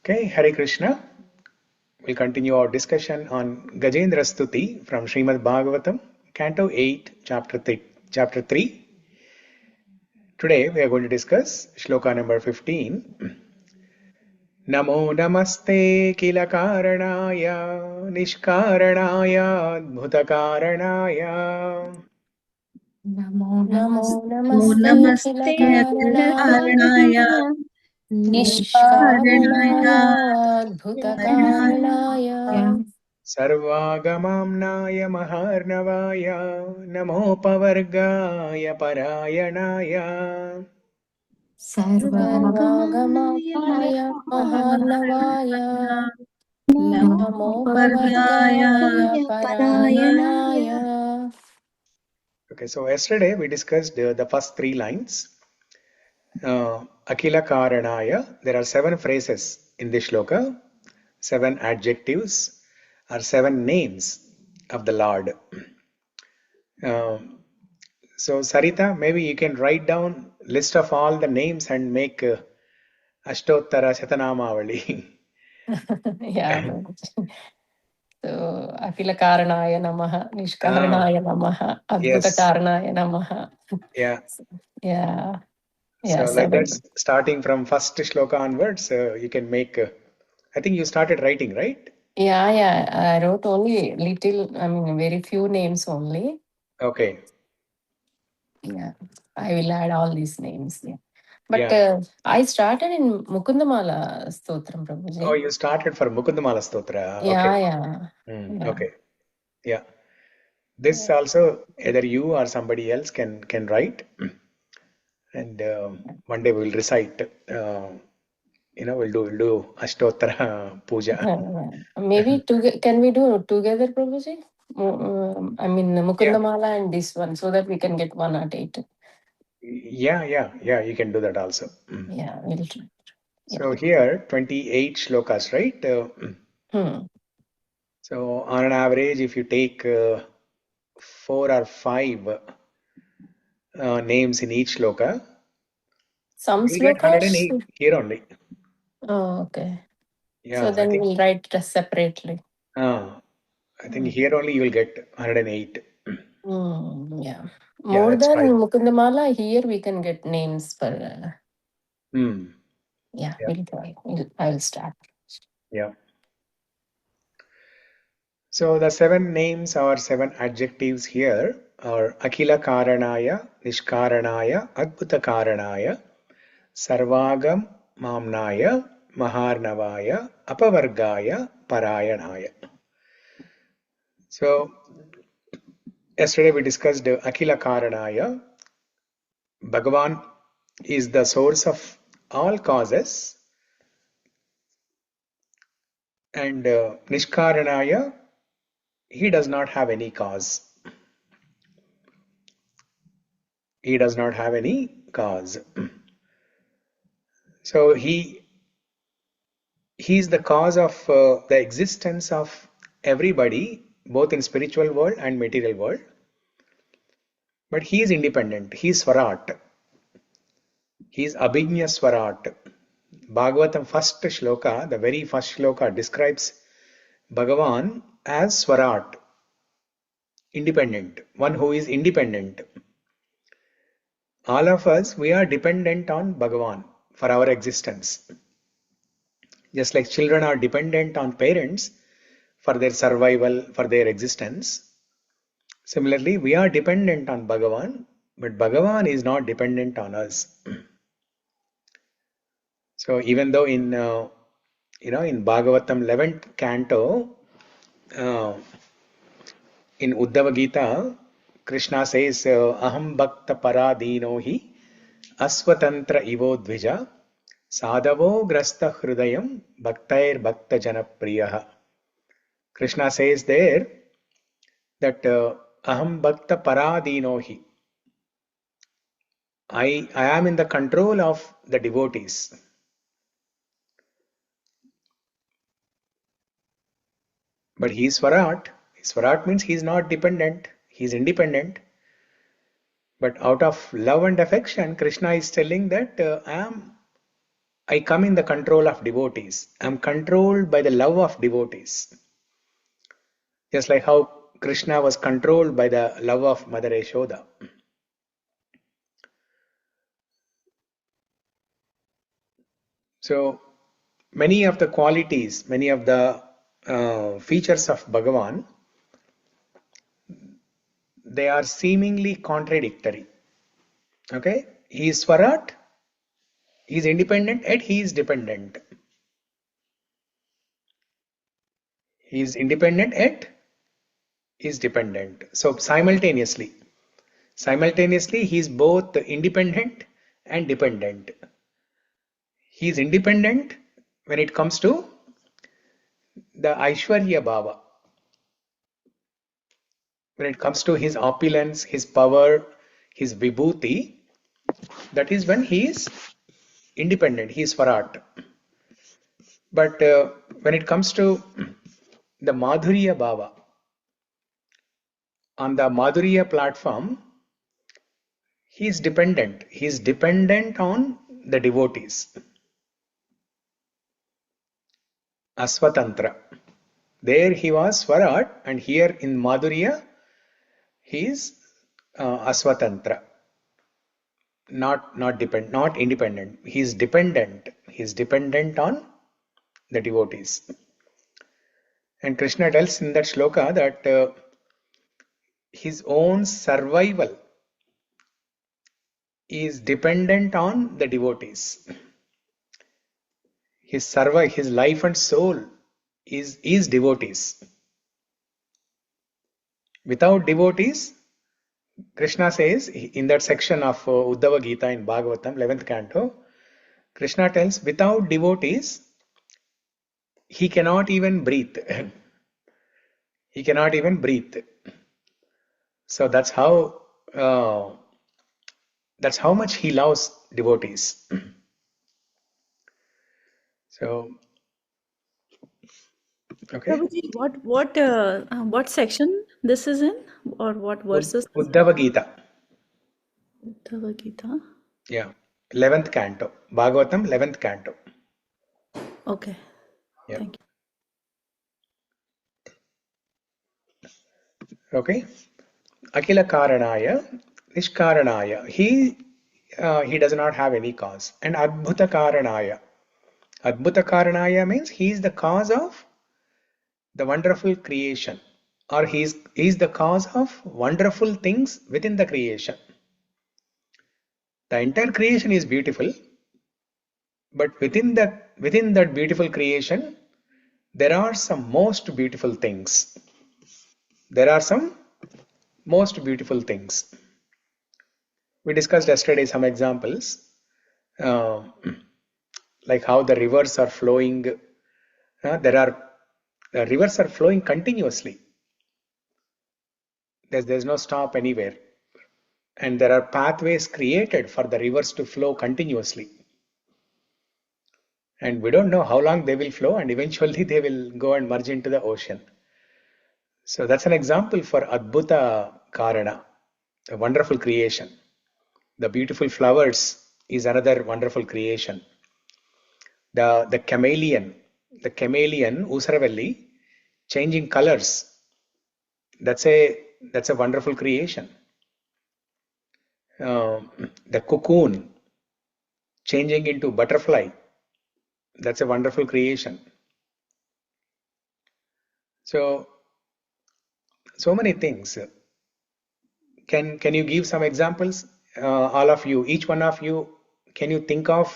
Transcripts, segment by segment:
Okay, Hare Krishna. We'll continue our discussion on Gajendra Stuti from Śrīmad Bhāgavatam, Canto 8, Chapter 3. Today we are going to discuss Shloka number 15. Namo namaste khila-kāraṇāya niṣkāraṇāyādbhuta-kāraṇāya. Namo Namo namaste namaste khila-kāraṇāya niṣkāraṇāyādbhuta-kāraṇāya sarvāgamāmnāya-mahārṇavāya namo pavargāya parāyaṇāya. sarvāgamāmnāya-mahārṇavāya namo pavargāya pavargāya parāyaṇāya. Okay, so yesterday we discussed the first three lines. Akhila-kāraṇāya. There are 7 phrases in this shloka, 7 adjectives or 7 names of the Lord. So Sarita, maybe you can write down list of all the names and make Ashtottara Shatanamavali. Yeah. So akhila-kāraṇāya namaha, niṣkāraṇāya namaha, Yes. adbhuta-kāraṇāya namaha. Yeah. Yeah. So like 7. that, starting from first shloka onwards, you can make. I think you started writing, right? Yeah. I wrote only very few names only. Okay. Yeah. I will add all these names. Yeah. But Yeah. I started in Mukundamala Stotram, Prabhuji. Oh, you started for Mukundamala Stotra. Yeah. Okay. Yeah. This also either you or somebody else can write, and one day we will recite. We'll do Ashtottara Puja. Maybe can we do together, Prabhuji? Mukundamala and this one, so that we can get 108. Yeah. You can do that also. Yeah, we'll try. So here 28 shlokas, right? So on an average, if you take 4 or 5 names in each shloka, some you get 108 slokas here only. Oh, okay. Yeah, so then we'll write it separately. I think here only you will get 108. Yeah. More than right. Mukundamala, here we can get names for. Yeah. We'll try. I will start. Yeah. So the 7 names or 7 adjectives here are Akhila-kāraṇāya, niṣkāraṇāyādbhuta-kāraṇāya, sarvāgamāmnāya-mahārṇavāya, pavargāya, parāyaṇāya. So yesterday we discussed Akhila-kāraṇāya. Bhagavan is the source of all causes, and niṣkāraṇāya, he does not have any cause. He does not have any cause. So he is the cause of the existence of everybody, both in spiritual world and material world. But he is independent. He is Swarat. He is Abhiñña Swarat. Bhagavatam first shloka, the very first shloka, describes Bhagavan as Swarat, independent, one who is independent. All of us, we are dependent on Bhagavan for our existence. Just like children are dependent on parents for their survival, for their existence. Similarly, we are dependent on Bhagavan, but Bhagavan is not dependent on us. So even though in Bhagavatam 11th canto, in Uddhava Gita, Krishna says, Aham bhakta paradino hi asvatantra ivo dvija sadhavo grasta hrudayam bhaktair bhakta janapriyaha. Krishna says there that Aham bhakta paradino hi. I am in the control of the devotees. But he is Swarat. Swarat means he is not dependent. He is independent. But out of love and affection, Krishna is telling that I am I come in the control of devotees. I'm controlled by the love of devotees. Just like how Krishna was controlled by the love of Mother Yashoda. So many of the qualities, many of the features of Bhagavan, they are seemingly contradictory. Okay, he is Swarat, he is independent, yet he is dependent. He is independent, yet he is dependent. So simultaneously, he is both independent and dependent. He is independent when it comes to the Aishwarya Bhava. When it comes to his opulence, his power, his vibhuti, that is when he is independent, he is Swarat. But when it comes to the Madhurya Bhava, on the Madhurya platform, he is dependent. He is dependent on the devotees. Asvatantra. There he was Swarat, and here in Madhurya, he is Asvatantra. Not independent. He is dependent. He is dependent on the devotees. And Krishna tells in that shloka that his own survival is dependent on the devotees. His life and soul is devotees. Without devotees, Krishna says in that section of Uddhava Gita in Bhagavatam, 11th canto, Krishna tells without devotees, he cannot even breathe. He cannot even breathe. So that's how much he loves devotees. So, okay. Prabhuji, what section this is in, or what verses? Uddhava Gita. Uddhava Gita. Yeah, 11th canto. Bhagavatam, 11th canto. Okay. Yeah. Thank you. Okay. Khila-kāraṇāya, niṣkāraṇāya. He does not have any cause. And adbhuta-kāraṇāya. Adbhuta-kāraṇāya means he is the cause of the wonderful creation, or he is the cause of wonderful things within the creation. The entire creation is beautiful, but within that beautiful creation, there are some most beautiful things. There are some most beautiful things. We discussed yesterday some examples, like how the rivers are flowing. The rivers are flowing continuously. There's no stop anywhere. And there are pathways created for the rivers to flow continuously. And we don't know how long they will flow, and eventually they will go and merge into the ocean. So that's an example for Adbhuta Karana, a wonderful creation. The beautiful flowers is another wonderful creation. The chameleon, Usaravalli, changing colors, that's a wonderful creation. The cocoon changing into butterfly, that's a wonderful creation. So many things. Can you give some examples? All of you, each one of you, can you think of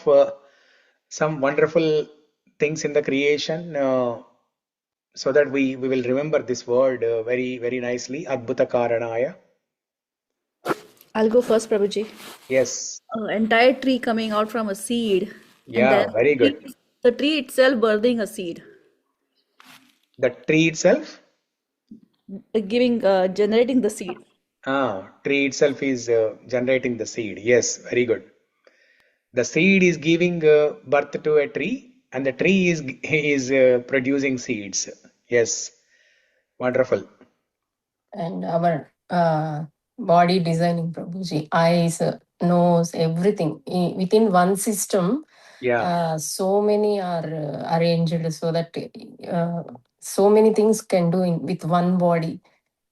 some wonderful things in the creation, so that we will remember this word very, very nicely, Adbhuta-kāraṇāya? I'll go first, Prabhuji. Yes. Entire tree coming out from a seed. Yeah, and then very good. The tree itself birthing a seed. The tree itself? Generating the seed. Tree itself is generating the seed. Yes, very good. The seed is giving birth to a tree, and the tree is producing seeds. Yes, wonderful. And our body designing, Prabhuji, eyes, nose, everything within one system. Yeah. So many are arranged so that so many things can do with one body.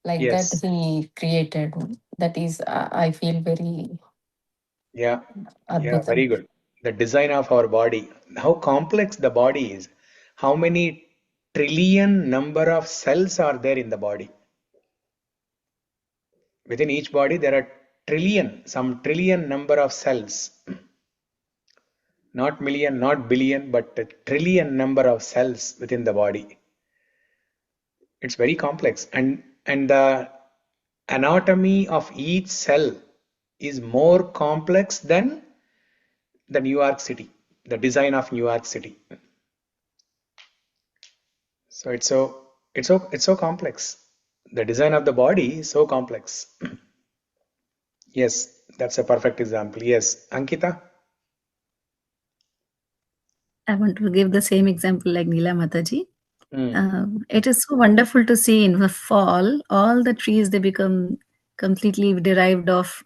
Like that Yes. he created. That is, I feel very Yeah. Yeah. adbhutam. Very good. The design of our body, how complex the body is, how many trillion number of cells are there in the body. Within each body, there are some trillion number of cells, not million, not billion, but a trillion number of cells within the body. It's very complex, and the anatomy of each cell is more complex than the New York City, the design of New York City. So it's so complex. The design of the body is so complex. Yes, that's a perfect example. Yes, Ankita. I want to give the same example like Neela Mataji. Mm. It is so wonderful to see in the fall, all the trees, they become completely derived of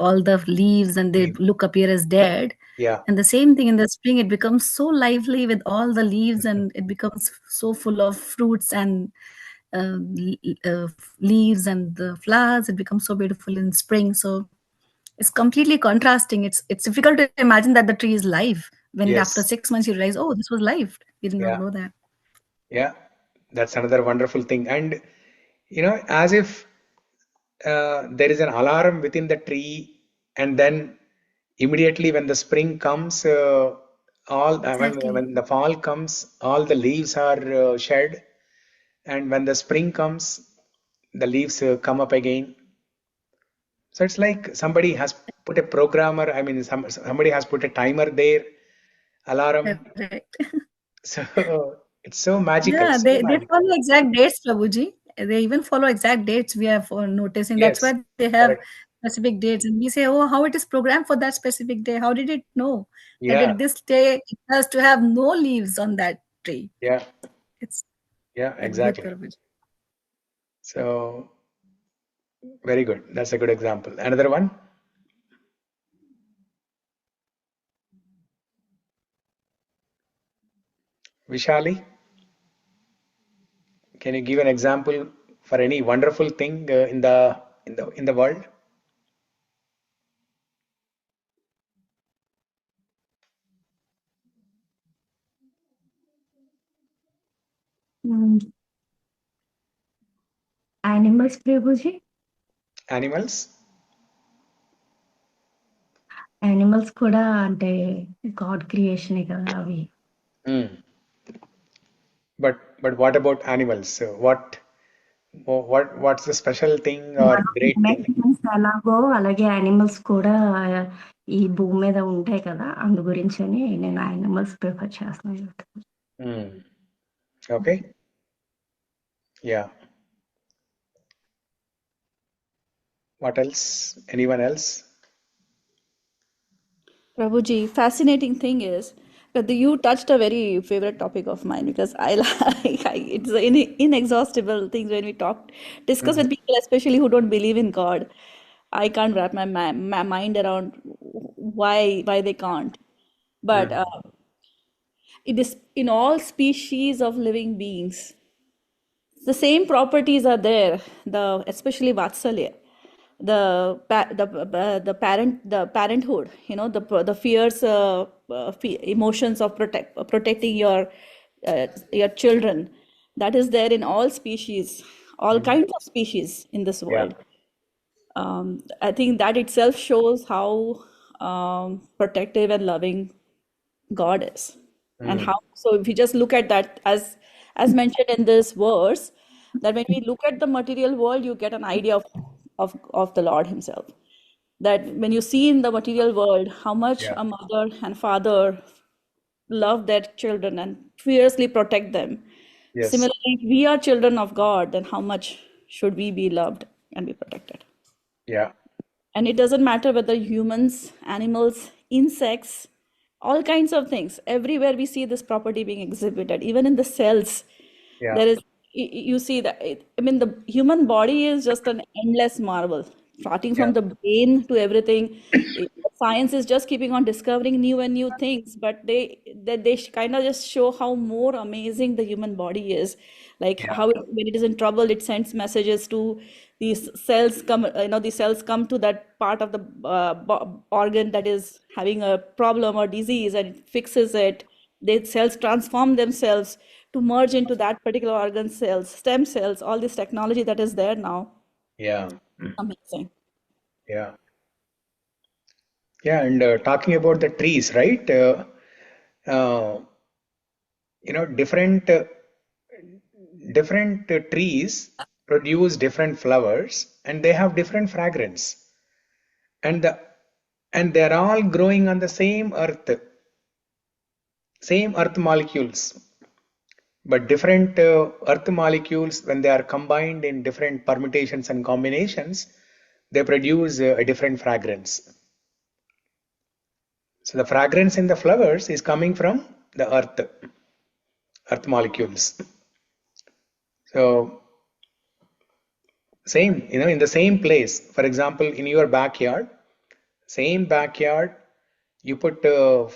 all the leaves, and they look appear as dead. Yeah. And the same thing in the spring, it becomes so lively with all the leaves, and it becomes so full of fruits and leaves and the flowers. It becomes so beautiful in spring. So it's completely contrasting. It's difficult to imagine that the tree is live when after Yes. 6 months you realize, oh, this was live. We did not Yeah. know that. Yeah. That's another wonderful thing. And as if there is an alarm within the tree, and then immediately when the spring comes, Exactly. when the fall comes, all the leaves are shed, and when the spring comes, the leaves come up again. So it's like somebody has put a programmer. I mean, somebody has put a timer there, alarm. Correct. So it's so magical, Yeah, so they magical. follow exact dates, Prabhuji. They even follow exact dates we are for noticing. That's Yes, why they have correct. specific dates. And we say, oh, how it is programmed for that specific day. How did it know that Yeah, at this day it has to have no leaves on that tree? yeah, It's yeah, Adbhut, exactly. Prabhuji. So very good. That's a good example. Another one, Vishali. Can you give an example for any wonderful thing in the world? Mm, Animals, Prabhuji. Animals? Animals కూడా అంటే God క్రియేషనే కదా అవి. Hmm. But what about animals? So what's the special thing or మనం great thing? humans ఎలాగో అలాగే animals కూడా ఈ భూమి మీద ఉంటాయి కదా, అందు గురించని నేను యానిమల్స్ ప్రిఫర్ చేస్తున్నాను. Hmm. Okay. Yeah. What else? Anyone else? Prabhuji, fascinating thing is that you touched a very favorite topic of mine because I like it's inexhaustible things when we discuss Hmm. with people, especially who don't believe in God. I can't wrap my mind around why they can't. But Hmm. it is in all species of living beings. The same properties are there. The especially Vatsalya, the parenthood. The fierce emotions of protecting your children. That is there in all species, all Hmm. kinds of species in this Yeah. world. I think that itself shows how protective and loving God is. And Hmm. how, so if you just look at that as mentioned in this verse, that when we look at the material world, you get an idea of the Lord Himself. That when you see in the material world how much Yeah. a mother and father love their children and fiercely protect them. Yes. Similarly, if we are children of God, then how much should we be loved and be protected? Yeah. And it doesn't matter whether humans, animals, insects, all kinds of things. Everywhere we see this property being exhibited, even in the cells, Yeah. there is, you see that. I mean, the human body is just an endless marvel. starting Yeah. from the brain to everything. Science is just keeping on discovering new and new things, but they kind of just show how more amazing the human body is. Like Yeah. how when it is in trouble, it sends messages to these cells come, these cells come to that part of the organ that is having a problem or disease, and it fixes it. The cells transform themselves to merge into that particular organ cells, stem cells, all this technology that is there now. Yeah. Amazing. Yeah. Yeah. And talking about the trees, right? Uh, different trees produce different flowers, and they have different fragrance, and they're all growing on the same earth molecules. But different earth molecules, when they are combined in different permutations and combinations, they produce a different fragrance. So the fragrance in the flowers is coming from the earth molecules. So same, in the same place. For example, in your backyard, same backyard, you put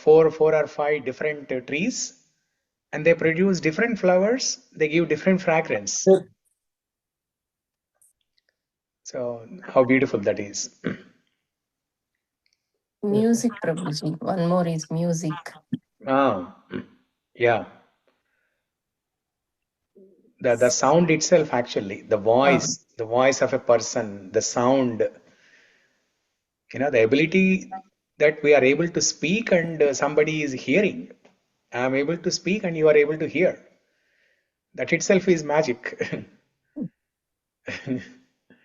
four or five different trees, and they produce different flowers. They give different fragrance. So how beautiful that is. Music, Prabhuji. One more is music. Ah, yeah. The sound itself, actually, the voice of a person, the sound, the ability that we are able to speak and somebody is hearing. I am able to speak and you are able to hear. That itself is magic.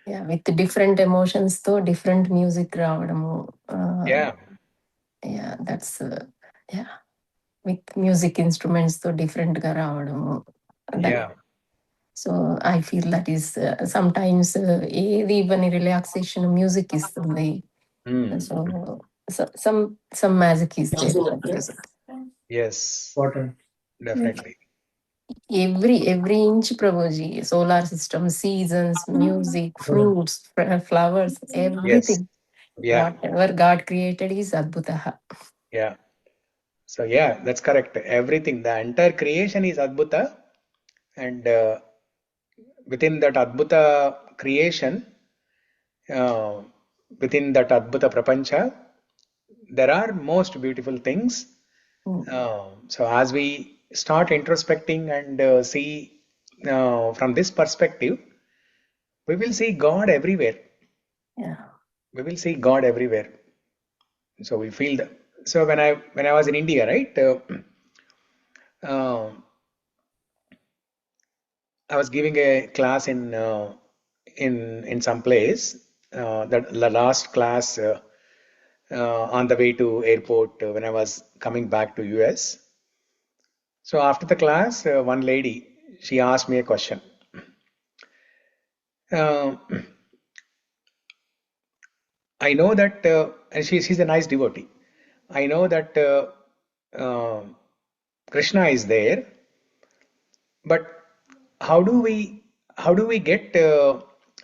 Yeah, with different emotions తో different music రావడము. Yeah. Yeah, that's yeah. With music instruments తో different గా రావడము. Yeah. So I feel that is sometimes ఏది ఇవ్వని relaxation music ఇస్తుంది. So some magic is there in that music. Yes. Definitely. Every inch, Prabhuji, solar system, seasons, music, fruits, flowers, Yes. everything. Yeah. Whatever God created is Adbhutaha. Yeah. So yeah, that's correct. Everything, the entire creation is Adbhuta, and within that Adbhuta creation, uh, within that Adbhuta Prapancha, there are most beautiful things. So as we start introspecting and see from this perspective, we will see God everywhere. Yeah. We will see God everywhere. So we feel that. So when I was in India, right, uh, I was giving a class in some place. That the last class on the way to airport when I was coming back to US. So after the class, one lady, she asked me a question. I know that, and she's a nice devotee. I know that Krishna is there, but how do we get?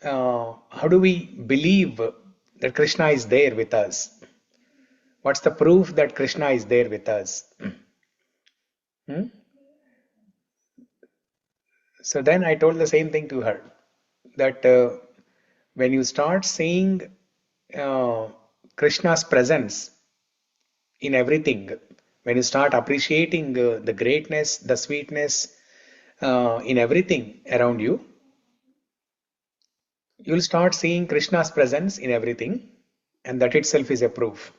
How do we believe that Krishna is there with us? What's the proof that Krishna is there with us? Hmm? So then I told the same thing to her, that when you start seeing Krishna's presence in everything, when you start appreciating the greatness, the sweetness in everything around you, you'll start seeing Krishna's presence in everything, and that itself is a proof.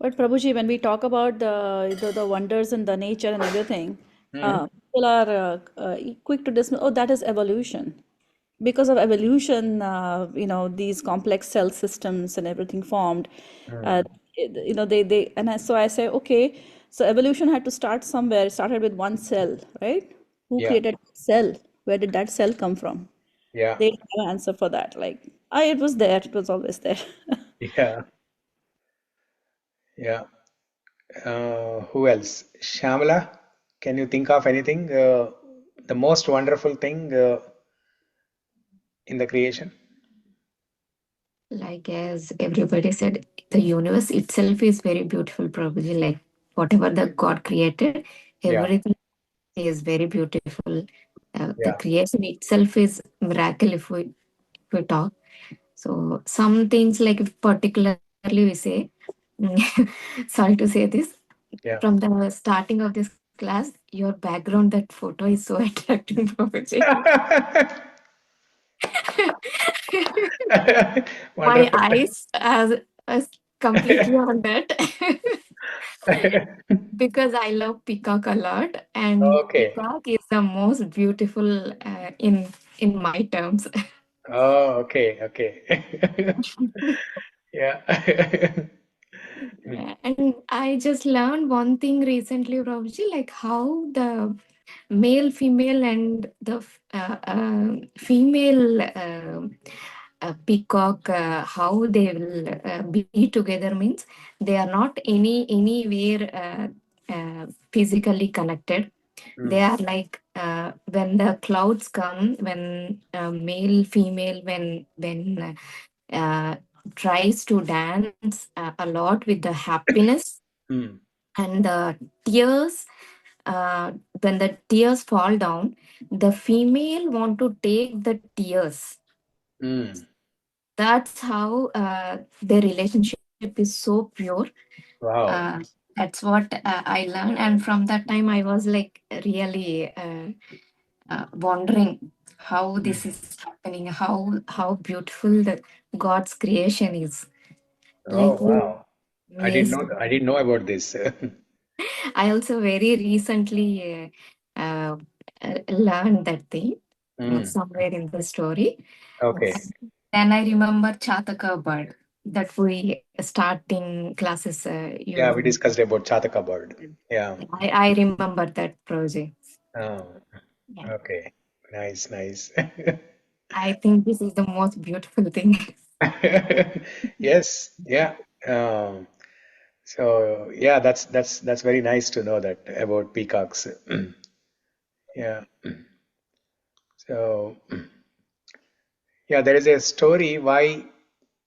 But Prabhuji, when we talk about the wonders in the nature and everything, people are quick to dismiss, oh, that is evolution. Because of evolution, these complex cell systems and everything formed. So I say, okay, so evolution had to start somewhere. It started with one cell, right? Who Yeah, created cell? Where did that cell come from? yeah, They don't have an answer for that. Like, it was there. It was always there. yeah, yeah. Who else? Shamala, can you think of anything? The most wonderful thing in the creation? Like as everybody said, the universe itself is very beautiful, probably. Like whatever the God created, Yeah. everything is very beautiful. The Yeah. creation itself is miracle if we talk. So some things like particularly we say, sorry to say this, Yeah. from the starting of this class, your background, that photo is so attractive, Prabhuji. My Wonderful. eyes as completely on that because I love peacock a lot, and Okay. peacock is the most beautiful in my terms. Oh, okay. Okay. Yeah. Yeah, and I just learned one thing recently, Prabhuji, like how the male, female, and the female peacock, how they will be together means they are not anywhere physically connected. They are like when the clouds come, when male, female, when tries to dance a lot with the happiness Mm. and the tears. When the tears fall down, the female want to take the tears. Mm. That's how their relationship is so pure. Wow. That's what I learned, and from that time I was like really wondering how this is happening, how beautiful the God's creation is. Oh, Like wow. I didn't amazed. know. I didn't know about this. I also very recently learned that thing somewhere in the story. Okay. Then I remember Chataka bird that we starting classes. Yeah, we discussed about Chataka bird. Yeah. I remember that project. Oh, Yeah. okay. Nice, nice. I think this is the most beautiful thing. Yes, yeah. Um, so yeah, that's very nice to know that about peacocks. Yeah. So yeah, there is a story why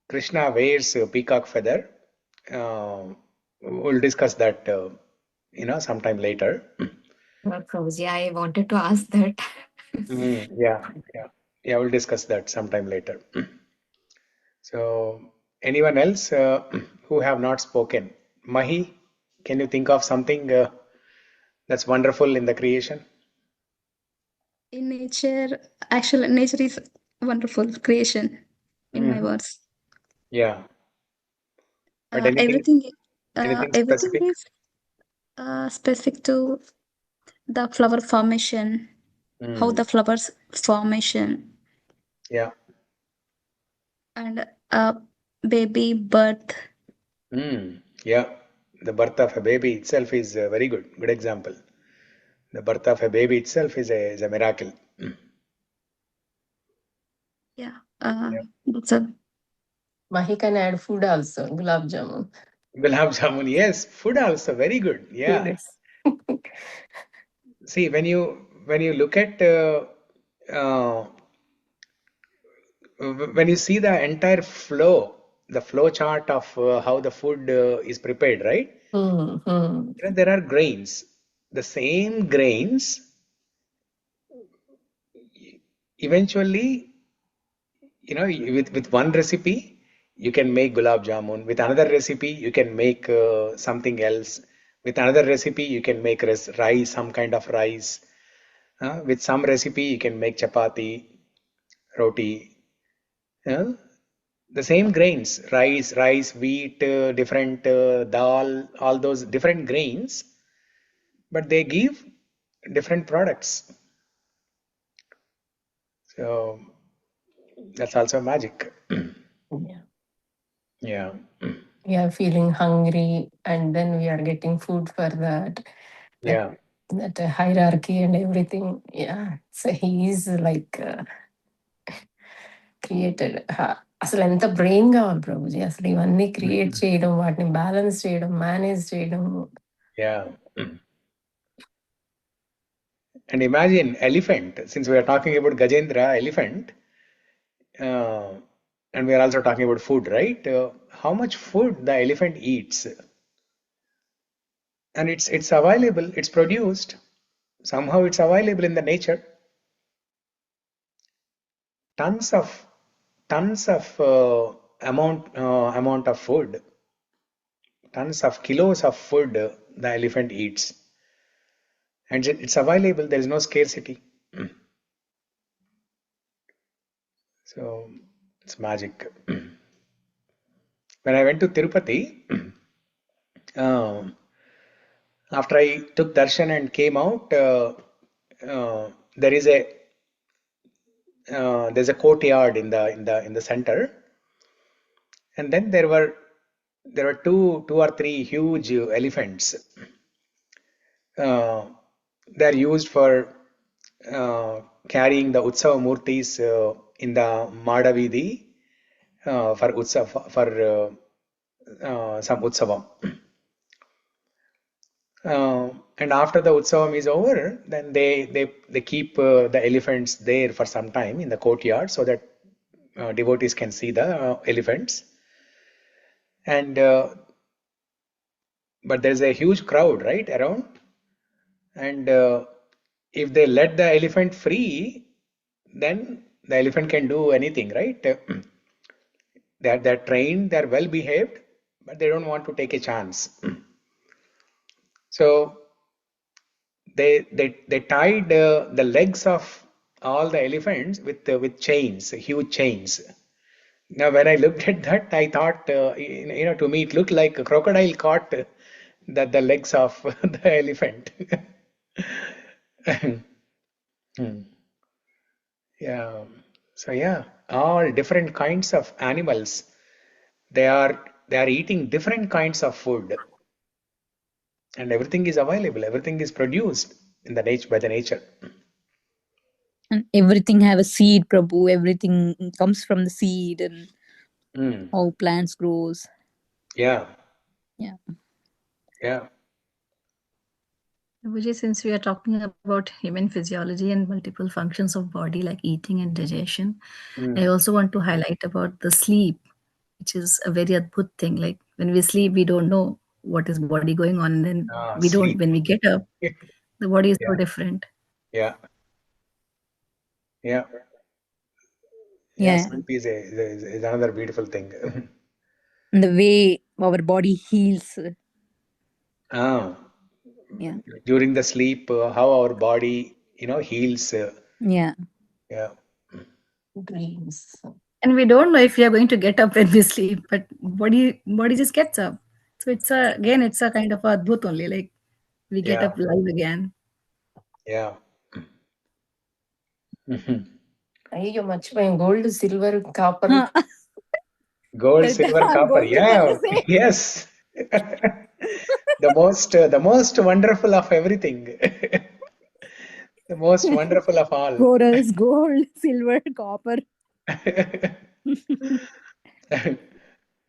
Krishna wears a peacock feather. We'll discuss that, sometime later. Fauzi, I wanted to ask that. Yeah, yeah, yeah. We'll discuss that sometime later. So, anyone else who have not spoken? Mahi, can you think of something that's wonderful in the creation? In nature, actually, nature is wonderful creation, in my Mm, words. yeah, but Uh, everything, anything everything specific? is specific to the flower formation, how Mm, the flowers formation, yeah. and baby birth. Yeah. The birth of a baby itself is a very good example. The birth of a baby itself is a miracle. Yeah, Yeah. that's a Mahi can add food also, gulab jamun. Gulab jamun, yes. Food also very good. Yeah. Yes. See, when you look at uh, when you see the entire flow, the flow chart of how the food is prepared, right? Mm-hmm. There are grains. The same grains eventually, with one recipe you can make gulab jamun. With another recipe you can make something else. With another recipe you can make rice, some kind of rice. With some recipe you can make chapati, roti. uh, the same grains, rice, wheat, different dal, all those different grains, but they give different products. So that's also magic. Yeah. Yeah. We are feeling hungry, and then we are getting food for that. Yeah. That hierarchy and everything. Yeah. So he is like created. అసలు ఎంత brain కావాలి ప్రభుజీ అసలు ఇవన్నీ create చేయడం, వాటిని balance చేయడం, manage చేయడం. Yeah. And imagine elephant, since we are talking about Gajendra, elephant, and we are also talking about food, right? How much food the elephant eats, and it's available, it's produced, somehow it's available in the nature. Tons of amount of food, tons of kilos of food the elephant eats, and it's available. There is no scarcity. So it's magic. When I went to Tirupati, after I took darshan and came out, there's a courtyard in the center, and then there were two or three huge elephants. They're used for carrying the Utsava Murtis in the Madavidi for Utsav, for some Utsavam. And after the Utsavam is over, then they keep the elephants there for some time in the courtyard so that devotees can see the elephants. And but there's a huge crowd right around, and if they let the elephant free, then the elephant can do anything, right? They're trained, they're well behaved, but they don't want to take a chance. So they tied the legs of all the elephants with chains, huge chains. Now, when I looked at that, I thought, to me, it looked like a crocodile caught the legs of the elephant. Yeah. So yeah, all different kinds of animals. They are eating different kinds of food, and everything is available. Everything is produced in the nature by the nature. And everything have a seed, Prabhu. Everything comes from the seed, and how plants grows. Yeah. Yeah. Yeah. Vijay, since we are talking about human physiology and multiple functions of body like eating and digestion, I also want to highlight about the sleep, which is a very adbhut thing. Like when we sleep, we don't know what is body going on, and then we don't. Sleep. When we get up, the body is so Yeah. different. Yeah. Yeah. Yeah. Sleep is another beautiful thing. And the way our body heals. Yeah. During the sleep, how our body, heals. Yeah. Yeah. Dreams. And we don't know if we are going to get up when we sleep, but body just gets up. So it's a kind of a adbhut only. Like we get up live again. Yeah. అయ్యో మర్చిపోయాం gold silver copper Gold, silver, copper. Yeah. Yes. The most wonderful of everything. The most wonderful of all. Corals, gold, silver, copper.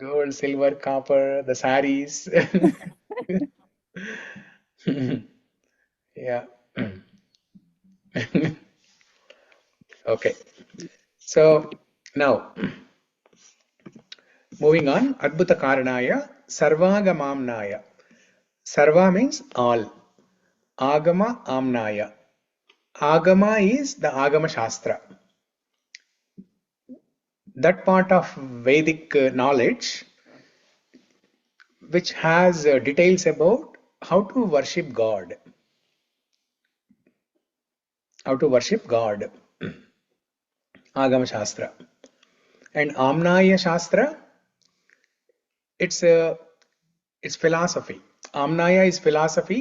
Gold, silver, copper, the saris. Yeah. Okay. So now, moving on, Adbhuta-kāraṇāya, sarvāgamāmnāya. Sarva means all. Agama-amnāya. Agama is the Agama Shastra. That part of Vedic knowledge which has details about how to worship God. How to worship God. Agama Shastra. And Amnaya Shastra, it's philosophy. Amnaya is philosophy.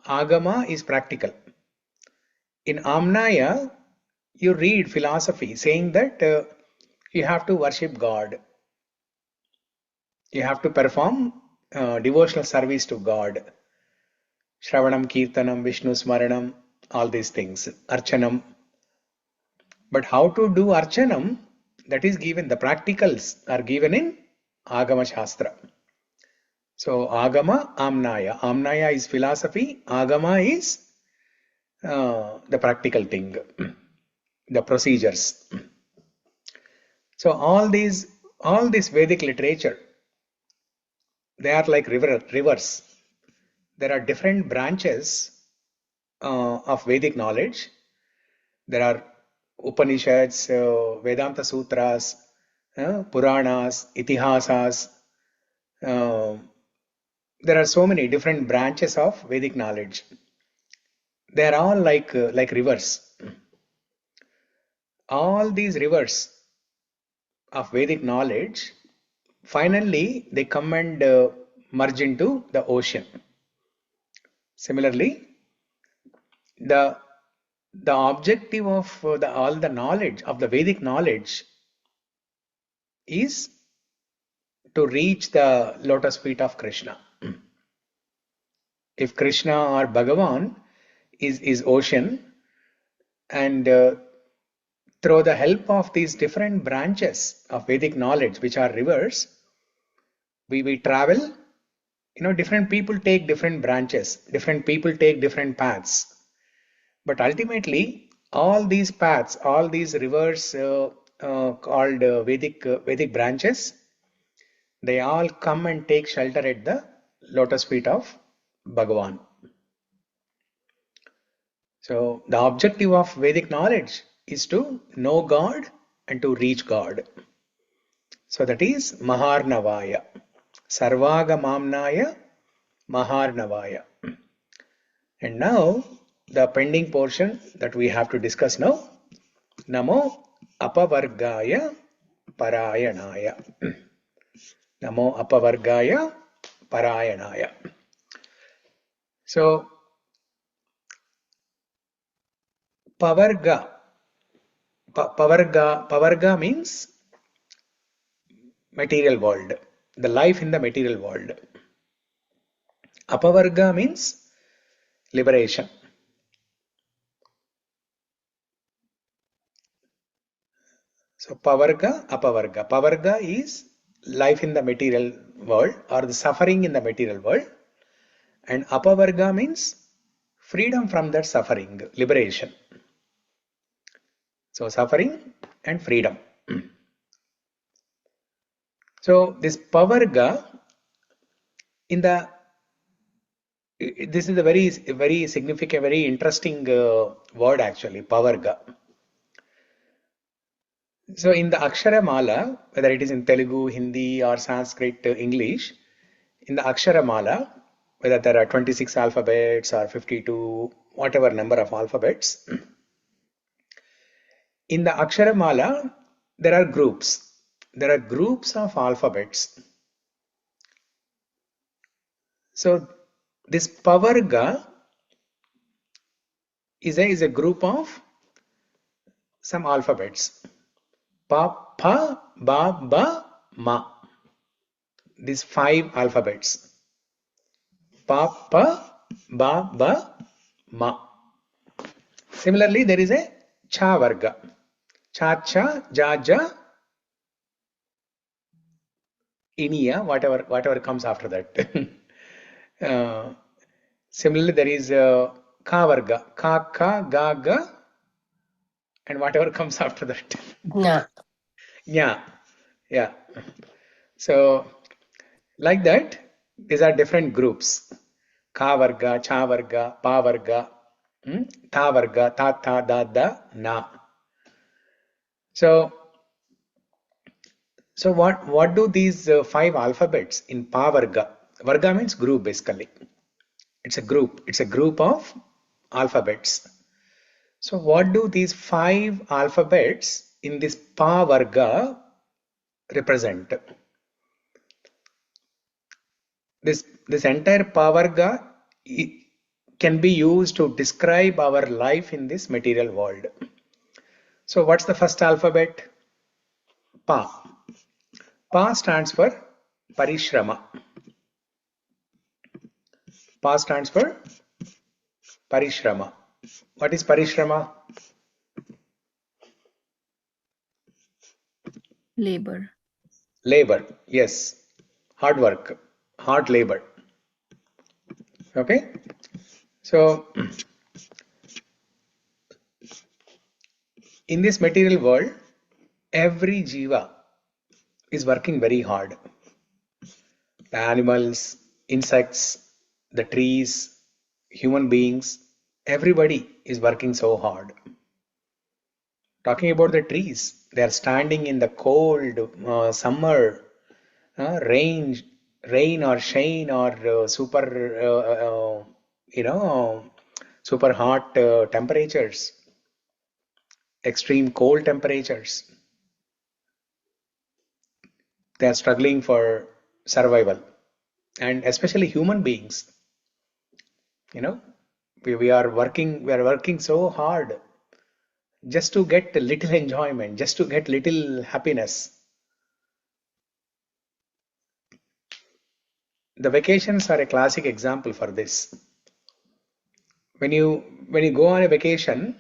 Agama is practical. In Amnaya, you read philosophy saying that you have to worship God. You have to perform devotional service to God. Shravanam, Kirtanam, Vishnu Smaranam, all these things. Archanam. But how to do Archanam, that is given, the practicals are given in Agama Shastra. So Agama, Amnaya. Amnaya is philosophy. Agama is the practical thing, the procedures. So all this Vedic literature, they are like rivers. There are different branches of Vedic knowledge. There are Upanishads, Vedanta Sutras, Puranas, Itihasas. There are so many different branches of Vedic knowledge. They are all like rivers. All these rivers of Vedic knowledge, finally they come and merge into the ocean. Similarly, the objective of all the knowledge of the Vedic knowledge is to reach the lotus feet of Krishna. If Krishna or Bhagavan is ocean, and through the help of these different branches of Vedic knowledge, which are rivers, we travel. Different people take different branches, different people take different paths. But ultimately, all these paths, all these rivers called Vedic branches, they all come and take shelter at the lotus feet of Bhagavan. So the objective of Vedic knowledge is to know God and to reach God. So that is Mahārṇavāya, sarvāgamāmnāya-mahārṇavāya. And now the pending portion that we have to discuss now, namo pavargāya parāyaṇāya. Namo pavargāya parāyaṇāya. So pavarga means material world, the life in the material world. Apavarga means liberation. So pavarga, apavarga. Pavarga is life in the material world or the suffering in the material world, and apavarga means freedom from that suffering, liberation. So suffering and freedom. So this pavarga, this is a very significant, very interesting word actually, pavarga. So in the Akshara Mala, whether it is in Telugu, Hindi or Sanskrit, English, in the Akshara Mala, whether there are 26 alphabets or 52, whatever number of alphabets, in the Akshara Mala, there are groups. There are groups of alphabets. So this pavarga is a group of some alphabets. Pa, pa, ba, ba, ma. These 5 alphabets. Pa, pa, ba, ba, ma. Similarly, there is a cha varga. Cha, cha, ja, ja, iniya, whatever comes after that. Similarly, there is ka varga. Ka, ka, ga, ga, and whatever comes after that. Nya. Yeah. Yeah. So, like that, these are different groups. Ka varga, cha varga, pa varga, ta varga, ta, ta, da, da, na. So what do these 5 alphabets in pa varga? Varga means group basically. It's a group. It's a group of alphabets. So what do these 5 alphabets in this pa varga represent? This entire pavarga can be used to describe our life in this material world. So what's the first alphabet? Pa. Pa stands for parishrama. Pa stands for parishrama. What is parishrama? Labor. Labor, yes. Hard work, hard labor. Okay? So, in this material world, every jiva is working very hard. The animals, insects, the trees, human beings, everybody is working so hard. Talking about the trees, they are standing in the cold summer, rain or shine or super hot temperatures, extreme cold temperatures. They are struggling for survival, and especially human beings. We are working so hard just to get a little enjoyment, just to get little happiness. The vacations are a classic example for this. When you go on a vacation,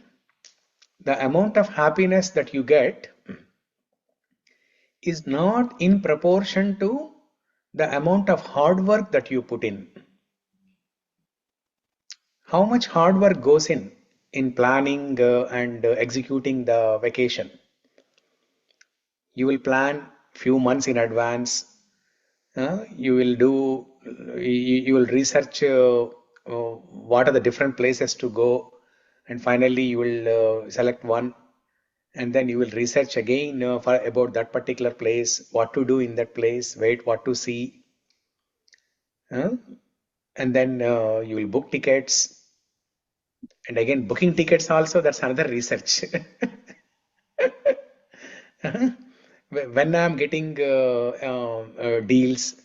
the amount of happiness that you get is not in proportion to the amount of hard work that you put in. How much hard work goes in planning and executing the vacation? You will plan few months in advance. You will research what are the different places to go, and finally you will select one, and then you will research again about that particular place, what to do in that place, what to see, and then you will book tickets, and again booking tickets also, that's another research. When I'm getting deals,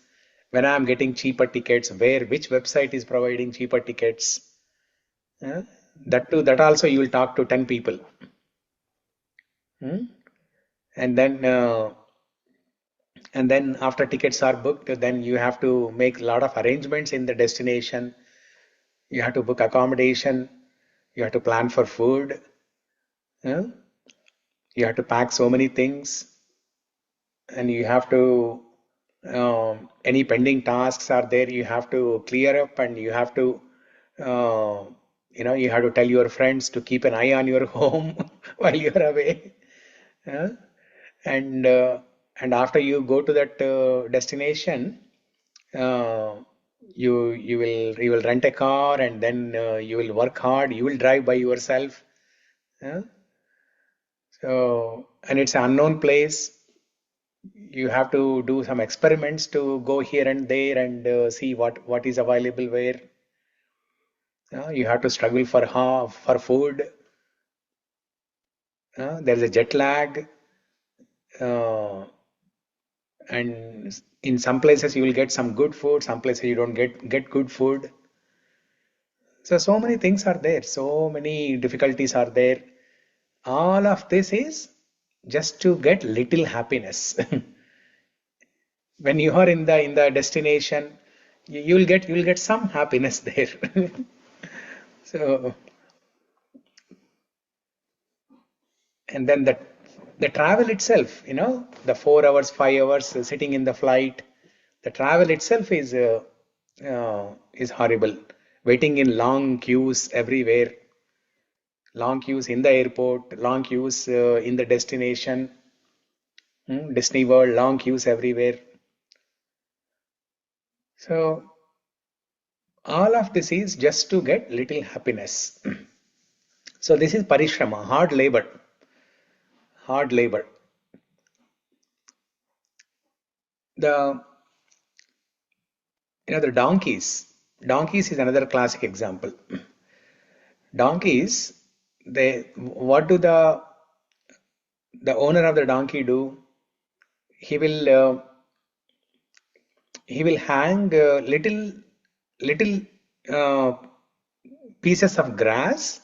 when I'm getting cheaper tickets, which website is providing cheaper tickets, that also you will talk to 10 people. And then after tickets are booked, then you have to make a lot of arrangements in the destination. You have to book accommodation. You have to plan for food. You have to pack so many things, and you have to any pending tasks are there, you have to clear up, and you have to you have to tell your friends to keep an eye on your home while you're away. And after you go to that destination, you will rent a car, and then you will work hard, you will drive by yourself. So, and it's an unknown place. You have to do some experiments to go here and there and see what is available where. You have to struggle for food. There is a jet lag, and in some places you will get some good food, some places you don't get good food. So many things are there, so many difficulties are there. All of this is just to get little happiness. When you are in the destination, you will get some happiness there. So, and then the travel itself, the 4 hours, 5 hours sitting in the flight, the travel itself is horrible. Waiting in long queues everywhere, long queues in the airport, long queues in the destination, Disney World, long queues everywhere. So all of this is just to get little happiness. So this is parishrama, hard labor. Hard labor. The donkeys. Donkeys is another classic example. Donkeys, what do the owner of the donkey do? He will hang little pieces of grass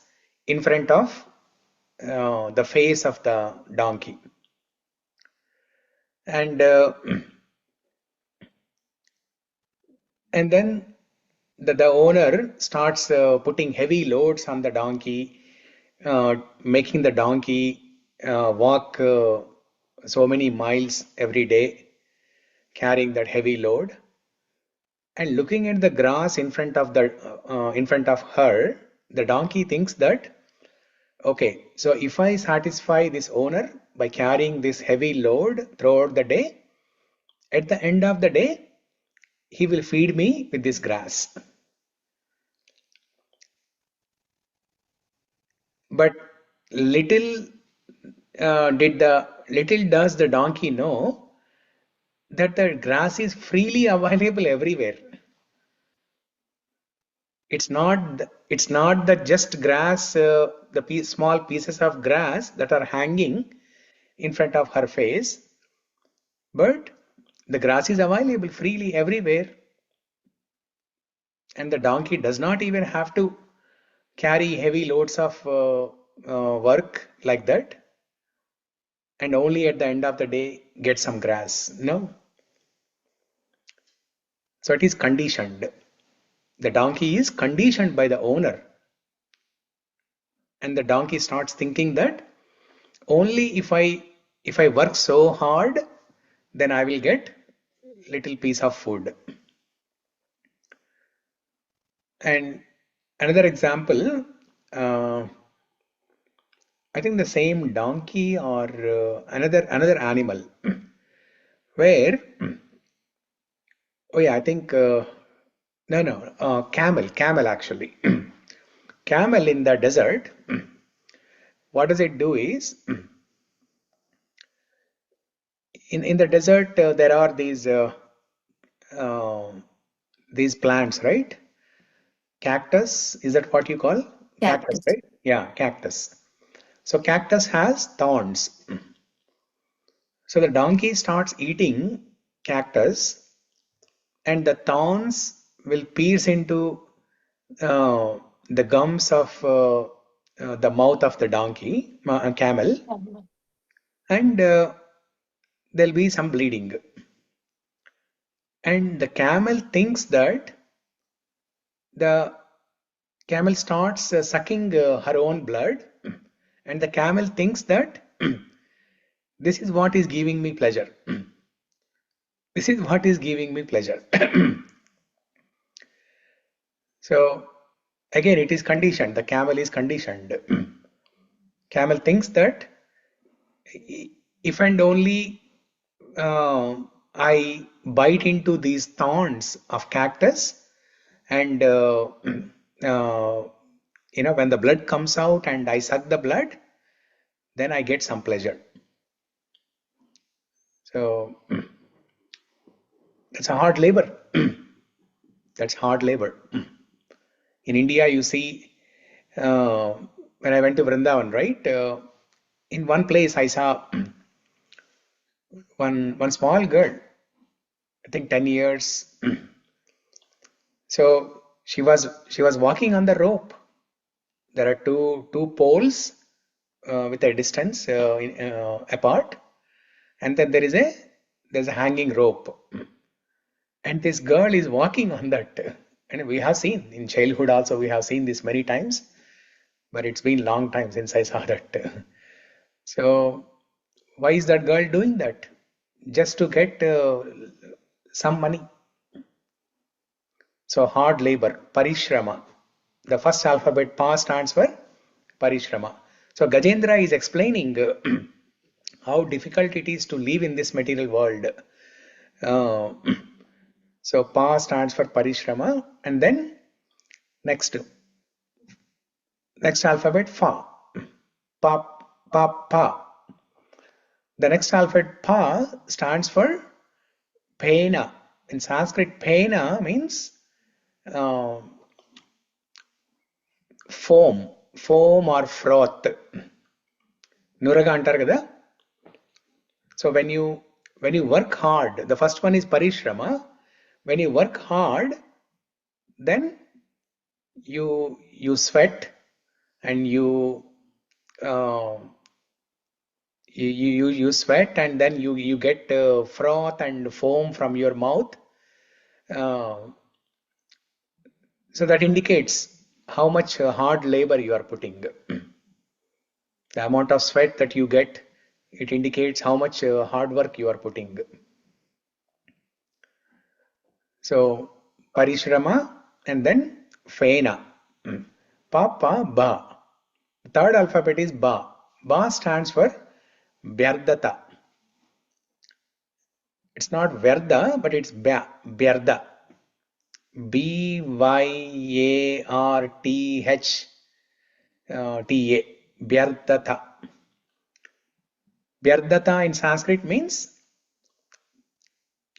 in front of the face of the donkey, and then the owner starts putting heavy loads on the donkey, making the donkey walk so many miles every day, carrying that heavy load, and looking at the grass in front of her. The donkey thinks that, okay, so if I satisfy this owner by carrying this heavy load throughout the day, at the end of the day, he will feed me with this grass. But little does the donkey know that the grass is freely available everywhere. It's not the just grass, the small pieces of grass that are hanging in front of her face, but the grass is available freely everywhere. And the donkey does not even have to carry heavy loads of work like that, and only at the end of the day get some grass. No. So it is conditioned. The donkey is conditioned by the owner. And the donkey starts thinking that only if I work so hard, then I will get little piece of food. And another example, I think the same donkey or another animal, where I think camel actually. Camel in the desert, what does it do is, in the desert there are these plants, right? Cactus, is that what you call? Cactus, right? Yeah, cactus. So cactus has thorns. So the donkey starts eating cactus, and the thorns will pierce into the gums of the mouth of the donkey, camel, and there'll be some bleeding. And the camel thinks that the camel starts sucking her own blood, and the camel thinks that this is what is giving me pleasure. This is what is giving me pleasure. So again, it is conditioned. The camel is conditioned. Camel thinks that if and only I bite into these thorns of cactus, and when the blood comes out and I suck the blood, then I get some pleasure. So that's a hard labor. That's hard labor. In India, you see, when I went to Vrindavan, right? In one place, I saw one small girl, I think 10 years. So she was walking on the rope. There are two poles with a distance apart, and then there's a hanging rope, and this girl is walking on that. And we have seen in childhood also, we have seen this many times, but it's been long time since I saw that. So why is that girl doing that? Just to get some money. So hard labor, parishrama. The first alphabet pa stands for parishrama. So Gajendra is explaining how difficult it is to live in this material world. So pa stands for parishrama, and then next alphabet fa. Pa. The next alphabet pa stands for pena. In Sanskrit, pena means foam or froth. Nuraga antar kada. So when you work hard, the first one is parishrama. When you work hard, then you sweat, and you sweat, and then you get froth and foam from your mouth. So that indicates how much hard labor you are putting. The amount of sweat that you get, it indicates how much hard work you are putting. So parishrama, and then fena. Pa, ba. The third alphabet is ba. Ba stands for Vyardhata. It's not Vyarda, but it's Vyarda. B-Y-A-R-T-H-T-A. Vyardhata. Vyardhata in Sanskrit means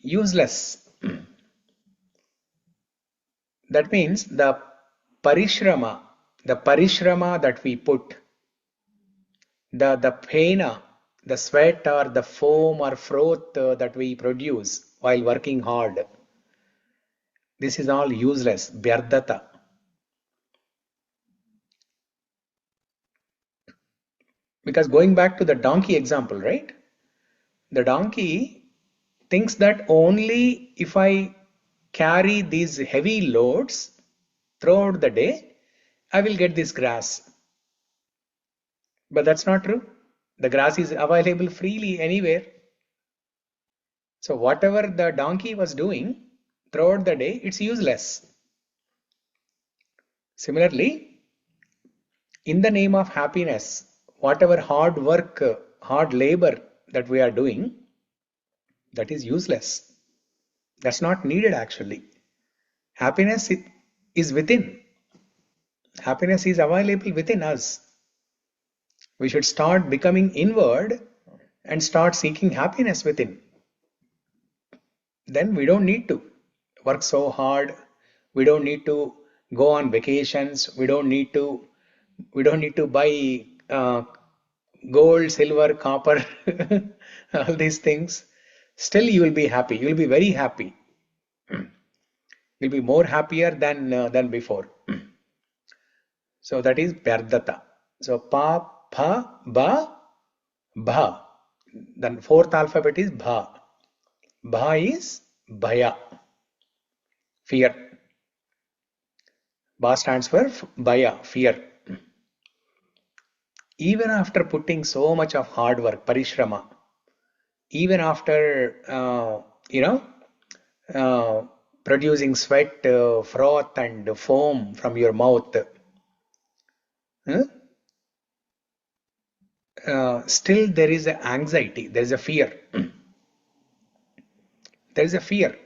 useless. That means the parishrama that we put, the pena, the sweat or the foam or froth that we produce while working hard, this is all useless, vyardhata. Because going back to the donkey example, right? The donkey thinks that only if I carry these heavy loads throughout the day, I will get this grass. But that's not true. The grass is available freely anywhere. So whatever the donkey was doing throughout the day, it's useless. Similarly, in the name of happiness, whatever hard work, hard labor that we are doing, that is useless. That's not needed actually. Happiness is within. Happiness is available within us. We should start becoming inward and start seeking happiness within. Then we don't need to work so hard. We don't need to go on vacations. We don't need to buy gold, silver, copper, all these things. Still you will be happy. You will be very happy. You'll be more happier than before. So that is Vyardhata. So pa, pha, ba, bha. Then fourth alphabet is bha. Bha is bhaya, fear. Ba stands for bhaya, fear. Even after putting so much of hard work, parishrama, even after producing sweat, froth and foam from your mouth, still there is an anxiety, there is a fear. There is a fear.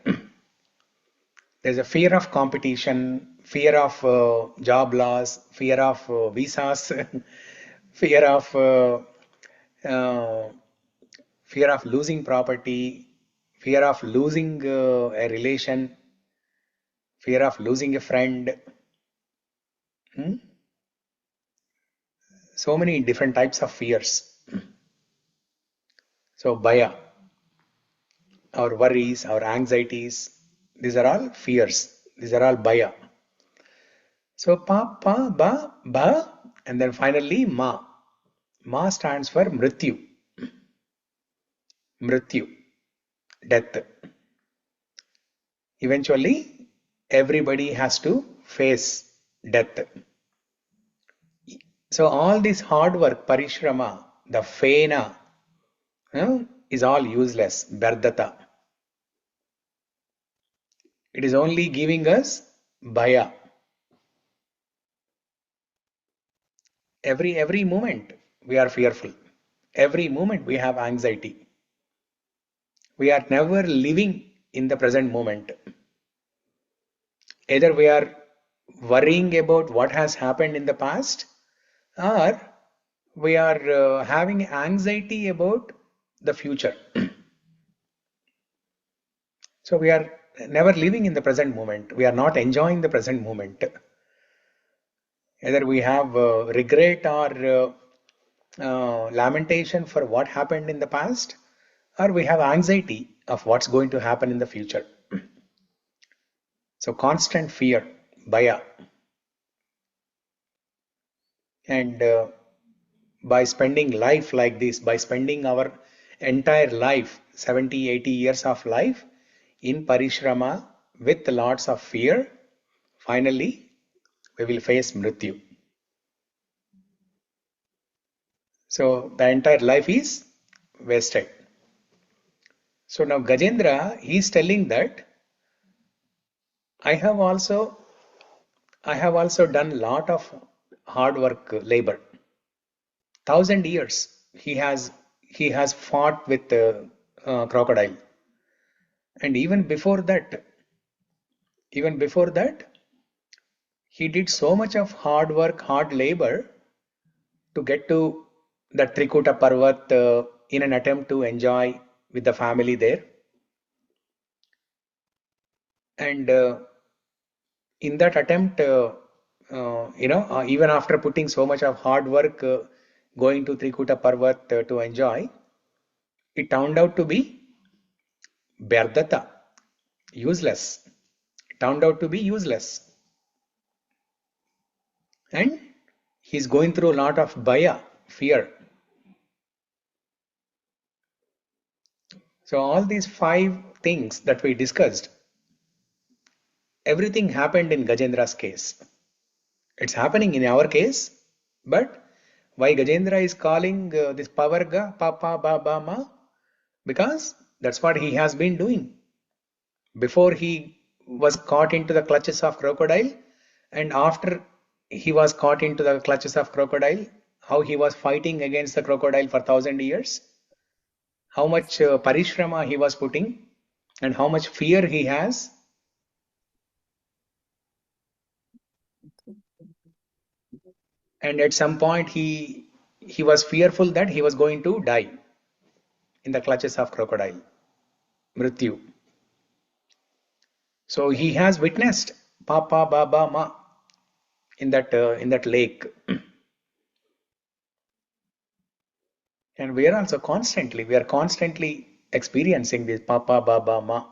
There is a fear of competition, fear of job loss, fear of visas, fear of losing property, fear of losing a relation, fear of losing a friend. So many different types of fears. So bhaya, our worries, our anxieties, these are all fears. These are all bhaya. So pa, pa, ba, bha, and then finally ma. Ma stands for mrityu. Mrityu, death. Eventually, everybody has to face death. So all this hard work, parishrama, the fena, is all useless, vyardhata. It is only giving us bhaya. Every moment we are fearful. Every moment we have anxiety. We are never living in the present moment. Either we are worrying about what has happened in the past, or we are having anxiety about the future. So we are never living in the present moment. We are not enjoying the present moment. Either we have regret or lamentation for what happened in the past, or we have anxiety of what's going to happen in the future. So constant fear, bhaya. And by spending life like this, by spending our entire life, 70, 80 years of life in parishrama with lots of fear, finally we will face mrityu. So the entire life is wasted. So now Gajendra, he is telling that I have also done lot of hard work, labor. 1,000 years he has he has fought with crocodile. And even before that, he did so much of hard work, hard labor to get to the Trikuta Parvat in an attempt to enjoy with the family there. And in that attempt, even after putting so much of hard work going to Trikuta Parvat to enjoy, it turned out to be Vyardhata, useless. It turned out to be useless. And he's going through a lot of bhaya, fear. So all these 5 things that we discussed, everything happened in Gajendra's case. It's happening in our case, but why Gajendra is calling this pavarga, papa, baba, ma? Because that's what he has been doing. Before he was caught into the clutches of crocodile, and after he was caught into the clutches of crocodile, how he was fighting against the crocodile for 1000 years, how much parishrama he was putting, and how much fear he has. And at some point he was fearful that he was going to die in the clutches of crocodile, mrityu. So he has witnessed papa, baba, ma in that lake. And we are constantly experiencing this papa, baba, ma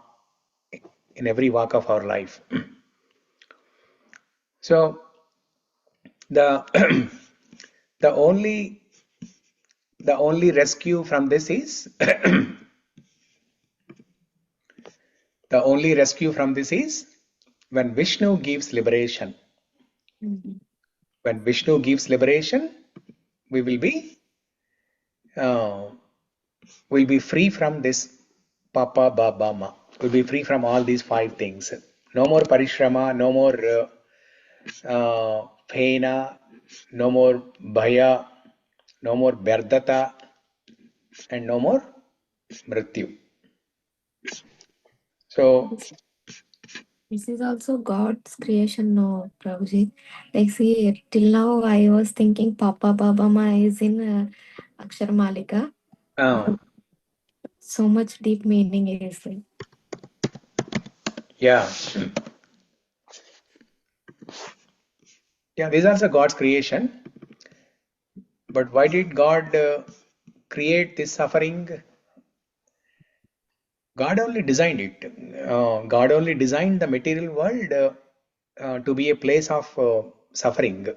in every walk of our life. So the the only rescue from this is when Vishnu gives liberation. When Vishnu gives liberation, we will be free from this papa, baba, ma. We'll be free from all these 5 things. No more parishrama, no more pena, no more bhaya, no more vyardhata, and no more mrityu. So this is also God's creation, no, Prabhuji. Like, see, till now I was thinking Papa Baba Ma is in Akshar Malika. So much deep meaning is there. Yeah. Yeah, this is also God's creation. But why did God create this suffering? God only designed it. God only designed the material world to be a place of suffering.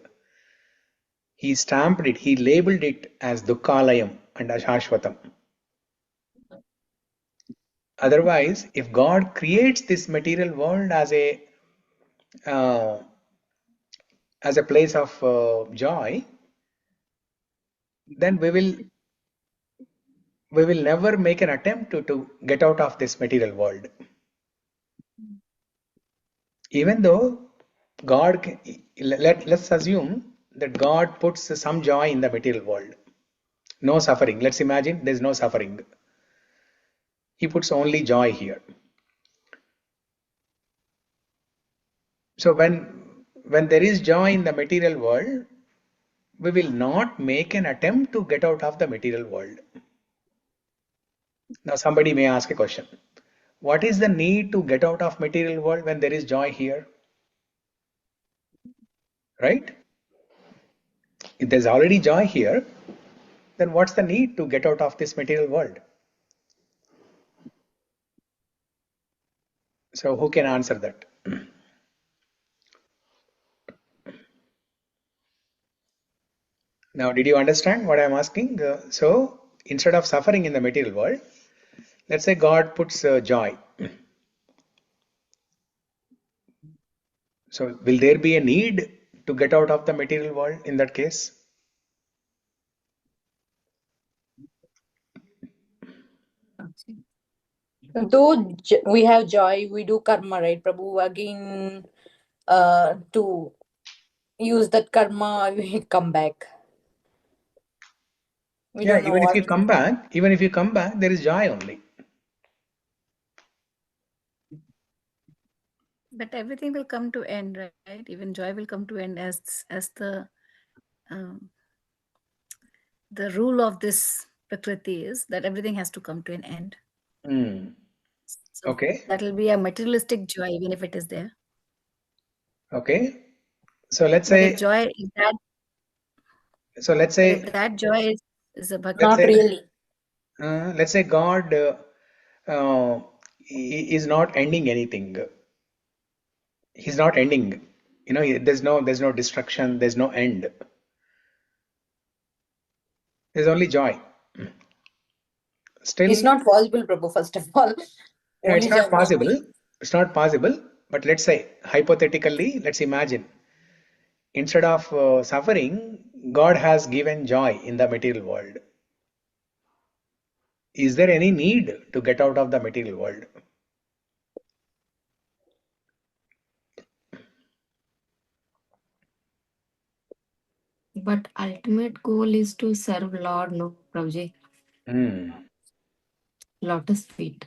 He stamped it, he labeled it as Dukkhalayam and Ashashvatam. Otherwise, if God creates this material world as a place of joy, then we will never make an attempt to get out of this material world. Even though God, let's assume that God puts some joy in the material world. No suffering. Let's imagine there's no suffering. He puts only joy here. So when there is joy in the material world, we will not make an attempt to get out of the material world. Now somebody may ask a question. What is the need to get out of material world when there is joy here? Right? If there's already joy here, then what's the need to get out of this material world? So who can answer that? Now, did you understand what I'm asking? So instead of suffering in the material world, let's say God puts joy. So will there be a need to get out of the material world in that case? Though we have joy, we do karma, right, Prabhu? Again, to use that karma, we come back. We Yeah, don't know even if what. you come back, there is joy only. But everything will come to end, right? Even joy will come to end as the rule of this Prakriti is that everything has to come to an end. So Okay. that will be a materialistic joy, even if it is there. Okay. So let's But say. if joy is that, So let's but say. if that joy is a bhakti, Not really. Let's say God is not ending anything. He's not ending. There's no destruction. There's no end. There's only joy. Still, It's not possible, Prabhu, first of all. yeah, Only it's not joy cannot possible. be. It's not possible. But let's say, hypothetically, let's imagine instead of suffering, God has given joy in the material world. Is there any need to get out of the material world? But ultimate goal is to serve Lord, no, Prabhuji. Lotus feet.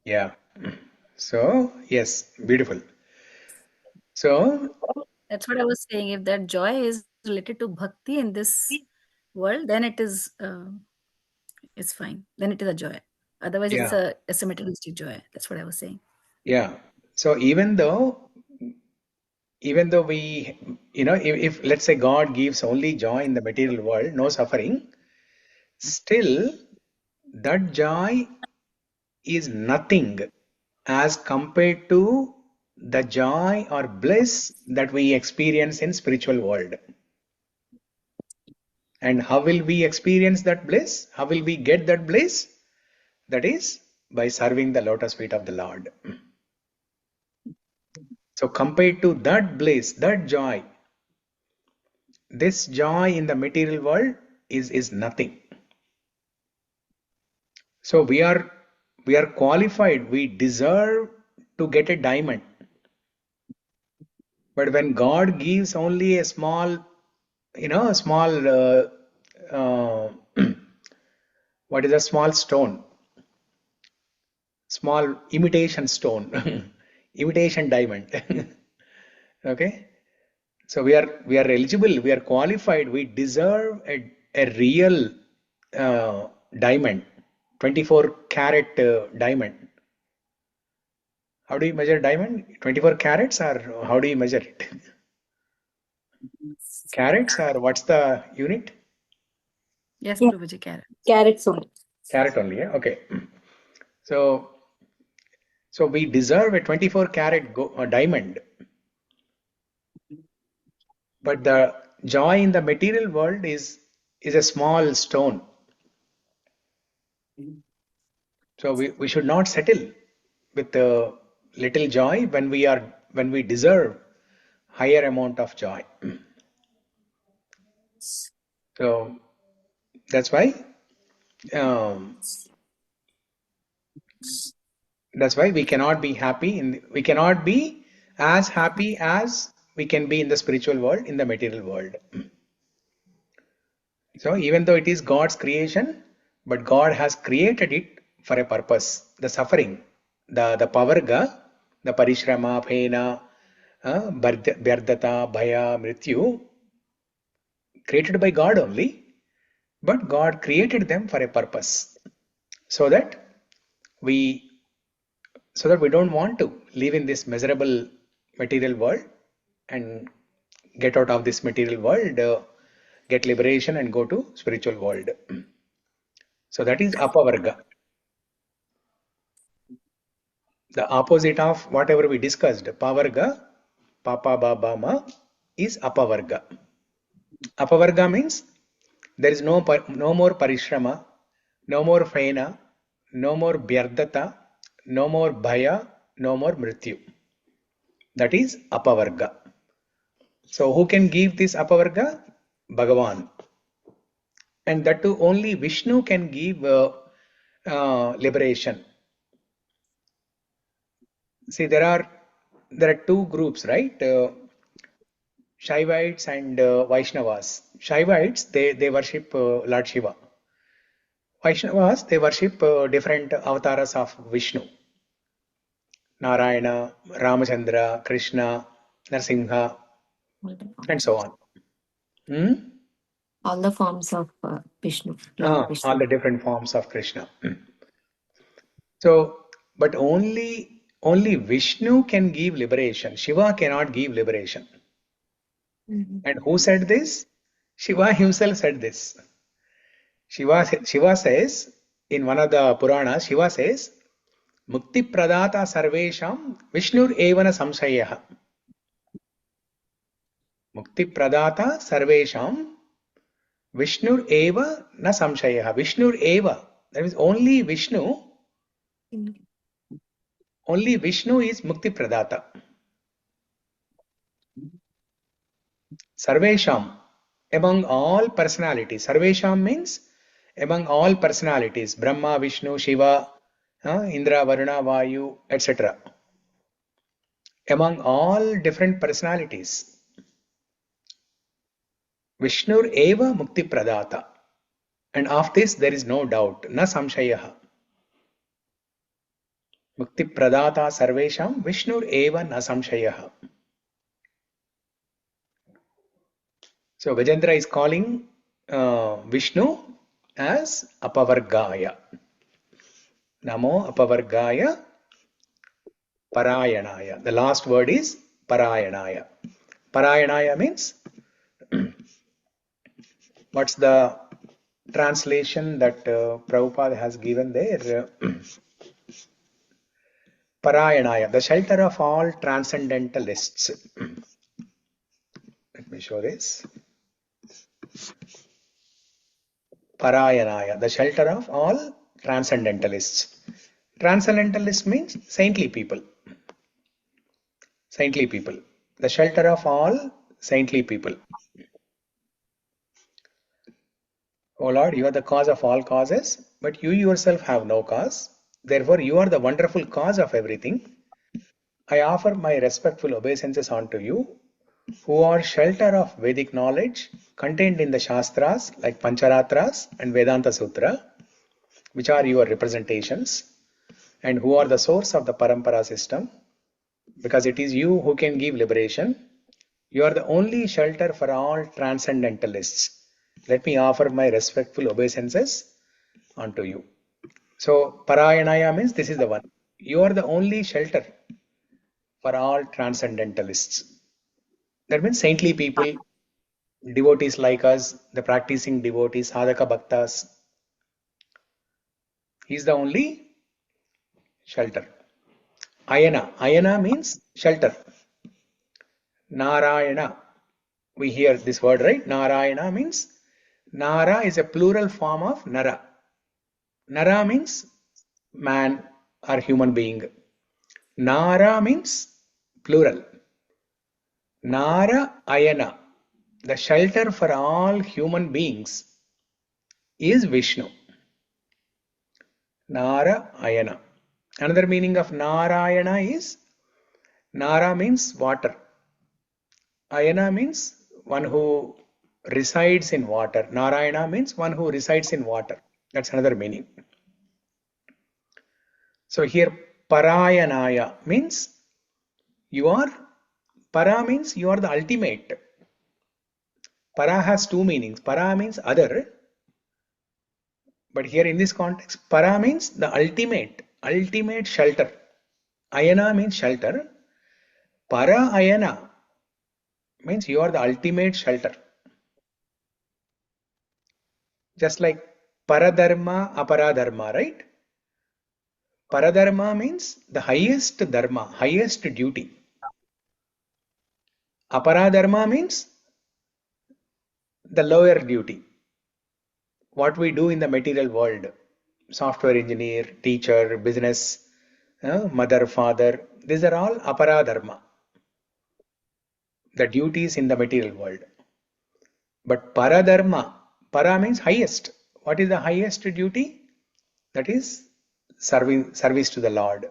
Yeah. So, yes, beautiful. So, that's what I was saying. If that joy is related to bhakti in this world, then it is it's fine. Then it is a joy. Otherwise, it's yeah, a materialistic joy. That's what I was saying. yeah. So even though we, if let's say God gives only joy in the material world, no suffering, still that joy is nothing as compared to the joy or bliss that we experience in spiritual world. And how will we experience that bliss? How will we get that bliss? That is by serving the lotus feet of the Lord. So compared to that bliss, that joy, this joy in the material world is nothing. So we are qualified, we deserve to get a diamond. But when God gives only a small, what is a small stone? Small imitation stone, imitation diamond. Okay. So we are eligible, we are qualified, we deserve a real diamond, 24 carat diamond. How do you measure diamond? 24 carats, or how do you measure it? Carats, or what's the unit? Yes, Yeah. Prabhuji, carrot. Carrots only. Carat only, yeah? Okay. So we deserve a 24 carat diamond. But the joy in the material world is a small stone. So we should not settle with little joy when we deserve higher amount of joy. So that's why we cannot be happy we cannot be as happy as we can be in the spiritual world, in the material world. So even though it is God's creation, but God has created it for a purpose. The suffering, the pavarga, the parishrama, phena, vyardhata, bhaya, mrityu, created by God only, but God created them for a purpose, so that we don't want to live in this miserable material world and get out of this material world, get liberation and go to spiritual world. So that is apavarga. The opposite of whatever we discussed, pavarga, papa, baba, ma, is apavarga. Apavarga means there is no more parishrama, no more phena, no more vyardhata, no more bhaya, no more mrityu. That is apavarga. So who can give this apavarga? Bhagavan. And that too only Vishnu can give liberation. See, there are two groups, right? Shaivites and Vaishnavas. Shaivites, they worship Lord Shiva. Vaishnavas, they worship different avatars of Vishnu. Narayana, Ramachandra, Krishna, Narasimha, and so on. All the forms of Vishnu. Lord Vishnu. All the different forms of Krishna. So, but only Vishnu can give liberation. Shiva cannot give liberation. And who said this? Shiva himself said this. Shiva says, in one of the Puranas, Shiva says, Mukti pradata sarvesham Vishnur evana samshayaha. Mukti pradata sarvesham Vishnur eva na samshayaha. Vishnur eva. That means only Vishnu. Only Vishnu is Mukti pradata. Sarvesham. Among all personalities. Sarvesham means among all personalities. Brahma, Vishnu, Shiva, Indra, Varuna, Vayu, etc. Among all different personalities. Vishnur eva mukti pradata. And of this there is no doubt. Na samshayaha. Mukti pradata sarvesham Vishnur eva na samshayaha. So Gajendra is calling Vishnu as a pavargāya. Namo pavargāya parāyaṇāya. The last word is parāyaṇāya. Parāyaṇāya means, what's the translation that Prabhupada has given there? Parāyaṇāya, the shelter of all transcendentalists. Let me show this. Parāyaṇāya, the shelter of all transcendentalists. Transcendentalist means saintly people. Saintly people. The shelter of all saintly people. O Lord, you are the cause of all causes, but you yourself have no cause. Therefore, you are the wonderful cause of everything. I offer my respectful obeisances unto you, who are shelter of Vedic knowledge contained in the Shastras like Pancharatras and Vedanta Sutra, which are your representations, and who are the source of the Parampara system, because it is you who can give liberation. You are the only shelter for all transcendentalists. Let me offer my respectful obeisances unto you. So, Parāyaṇāya means this is the one. You are the only shelter for all transcendentalists. That means saintly people, devotees like us, the practicing devotees, sadhaka bhaktas. He is the only shelter. Ayana. Ayana means shelter. Narayana. We hear this word, right? Narayana means, Nara is a plural form of Nara. Nara means man or human being. Nara means plural. Nara Ayana, the shelter for all human beings, is Vishnu. Nara Ayana. Another meaning of Narayana is, Nara means water. Ayana means one who resides in water. Narayana means one who resides in water. That's another meaning. So here Parāyaṇāya means you are, Para means you are the ultimate. Para has two meanings. Para means other. But here in this context, Para means the ultimate shelter. Ayana means shelter. Para Ayana means you are the ultimate shelter. Just like Paradharma, Aparadharma, right? Paradharma means the highest dharma, highest duty. Aparadharma means the lower duty. What we do in the material world. Software engineer, teacher, business, mother, father. These are all aparadharma. The duties in the material world. But paradharma, para means highest. What is the highest duty? That is service to the Lord.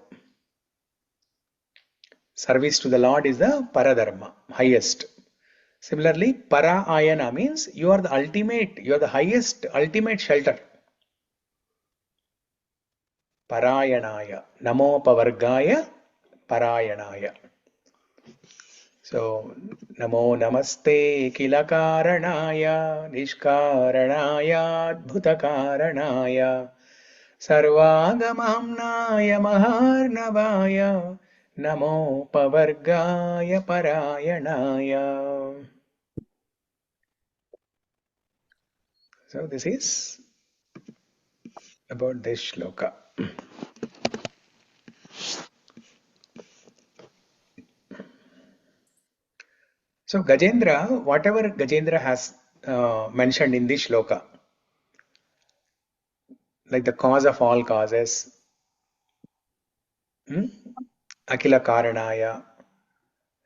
Service to the Lord is the paradharma, highest. Similarly, Parāyana means you are the ultimate, you are the highest, ultimate shelter. parāyaṇāya. Namo pavargāya parāyaṇāya. So, namo namaste khila-kāraṇāya niṣkāraṇāyādbhuta-kāraṇāya sarvāgamāmnāya-mahārṇavāya namo pavargāya parāyaṇāya. So, this is about this shloka. So Gajendra, whatever Gajendra has mentioned in this shloka, like the cause of all causes, khila-kāraṇāya,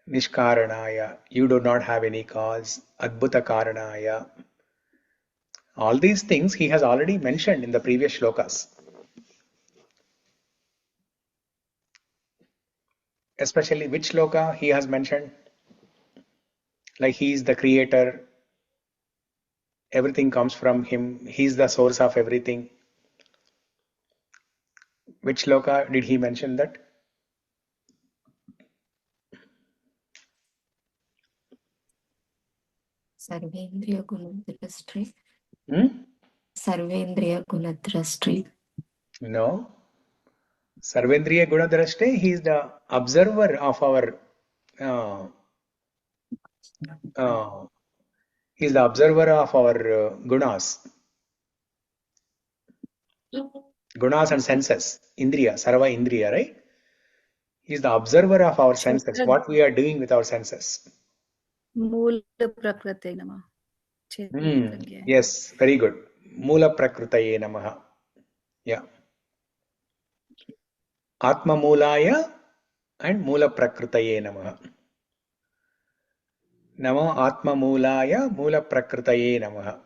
niṣkāraṇāya, you do not have any cause, adbhuta-kāraṇāya, all these things he has already mentioned in the previous shlokas. Especially which shloka he has mentioned? Like he is the creator, everything comes from him, he is the source of everything. Which shloka did he mention that? Sarvendriya Gunadrashti. Hmm? Sarvendriya Gunadrashti. No. Sarvendriya Gunadrashte, he is the observer of our he is the observer of our gunas. Gunas and senses. Indriya, Sarva Indriya, right? He is the observer of our senses, what we are doing with our senses. Moola prakrite namah. Yes, very good. Moola prakritaye namaha. Yeah. Atma Moolaya and Moola prakritaye namaha. Namo Atma Moolaya Moola prakritaye namaha.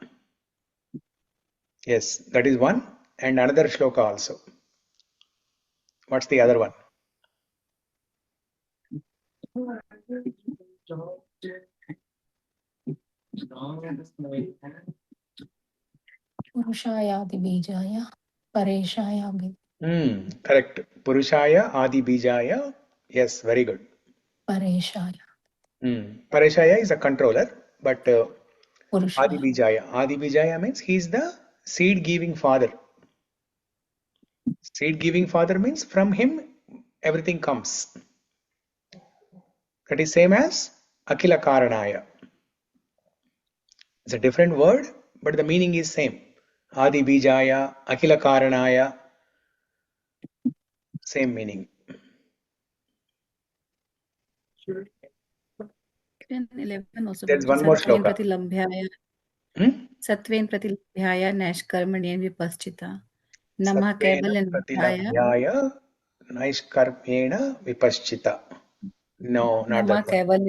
Yes, that is one. And another shloka also. What's the other one? Purushaya Adibijaya Pareshaya. Correct. Purushaya Adi Bijaya. Yes, very good. Pareshaya. Pareshaya is a controller, but Purushaya. Adi Bijaya. Adi Bijaya means he is the seed giving father. Seed giving father means from him everything comes. That is same as khila-kāraṇāya. It's a different word, but the meaning is same. Adi Bijaya, khila-kāraṇāya, same meaning. Then 11 also. There's one more shloka. Satven pratilabhyaya naishkarmaniyan vipaschita. Namah Satvena kaivalyanataya. pratilabhyaya niṣkārmena vipaschita. No, not that one.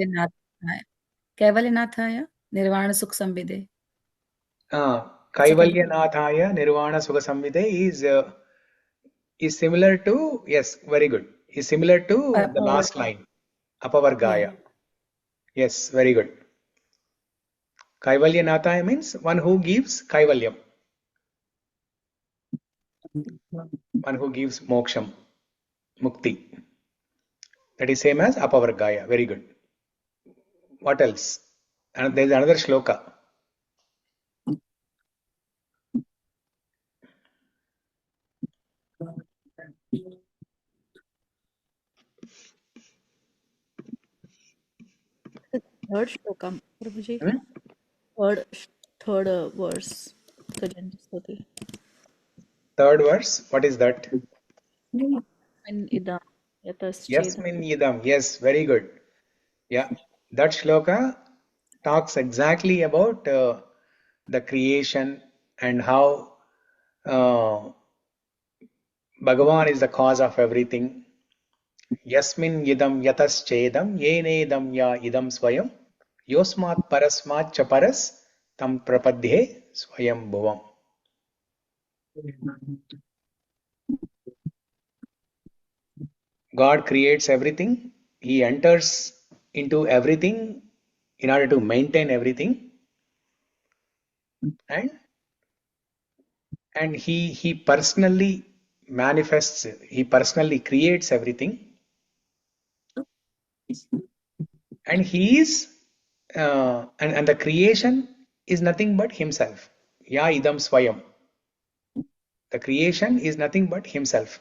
Kaivalyanataya nirvana sukha samvide. Kaivalyanāthāya nirvana sukha samvide is similar to, yes, very good. Is similar to the last line, pavargāya. Yeah. Yes, very good. Kaivalyanāthāya means one who gives kaivalyam. One who gives moksham, mukti. That is same as pavargāya. Very good. What else? And there is another shloka. Third shloka, Prabhuji. Hmm? Third verse. Gajendra Stuti. Third verse. What is that? Yasmin idam yataschedam. Yasmin idam. Yes, very good. Yeah, that shloka talks exactly about the creation and how Bhagavan is the cause of everything. Yasmin idam yataschedam yenedam ya idam swayam yosmat parasmat cha paras tam prapadhe swayam bhuvam. God creates everything. He enters into everything in order to maintain everything. And he personally manifests, he personally creates everything. And he is, and the creation is nothing but himself. Ya idam swayam. The creation is nothing but himself.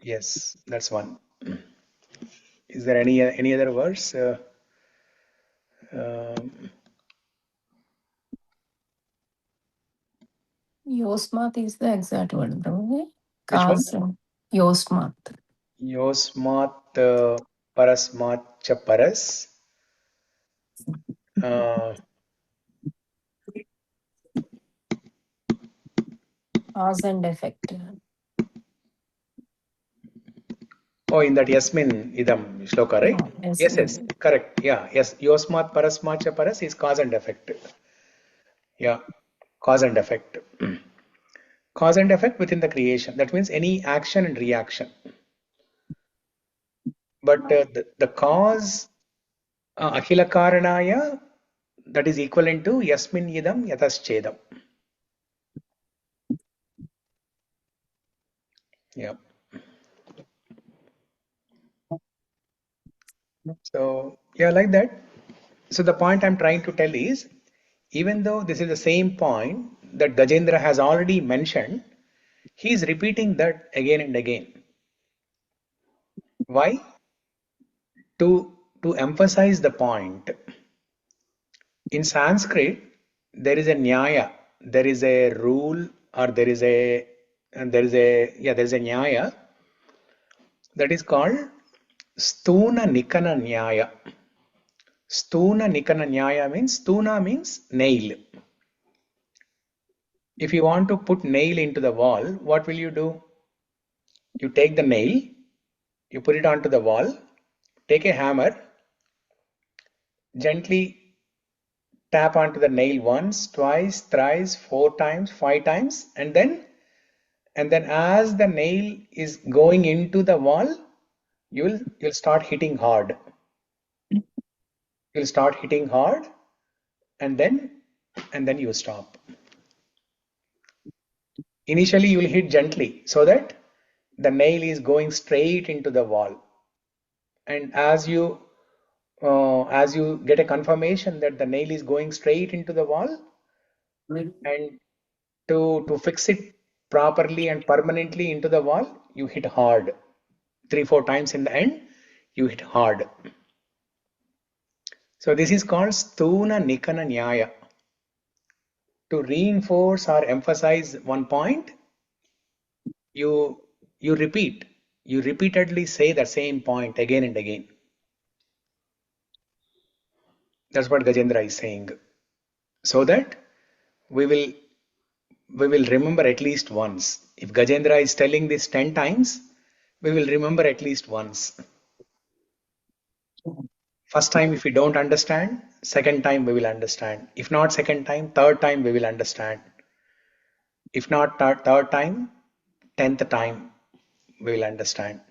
Yes, that's one. Is there any other verse? Yosmat is the exact word, Prabhu. Which one? Yosmat. Yosmat parasmat cha paras. Cause and effect. Oh, in that Yasmin idam shloka, right? Yes, Yes, correct. Yeah, yes. Yosmat parasmat cha paras is cause and effect. Yeah, cause and effect. Cause and effect within the creation. That means any action and reaction. But the cause, khila-kāraṇāya, that is equivalent to yasmin idam yataschedam. Yeah. So, yeah, like that. So the point I'm trying to tell is, even though this is the same point that Gajendra has already mentioned, he is repeating that again and again. Why? To emphasize the point. In Sanskrit, there is a nyaya, there is a rule, or there is a nyaya that is called stuna nikana nyaya. Stuna nikana nyaya means, stuna means nail. If you want to put nail into the wall, what will you do? You take the nail, you put it onto the wall, take a hammer, gently tap onto the nail once, twice, thrice, 4 times, 5 times, and then as the nail is going into the wall, you'll start hitting hard. You'll start hitting hard, and then you stop. Initially, you will hit gently so that the nail is going straight into the wall. And as you get a confirmation that the nail is going straight into the wall, and to fix it properly and permanently into the wall, you hit hard. 3-4 times in the end, you hit hard. So this is called stuna nikana nyaya. To reinforce or emphasize one point, you repeatedly say the same point again and again. That's what Gajendra is saying. So that we will remember at least once. If Gajendra is telling this 10 times, we will remember at least once. First time, if we don't understand, second time we will understand. If not second time, third time we will understand. If not third time, 10th time we will understand.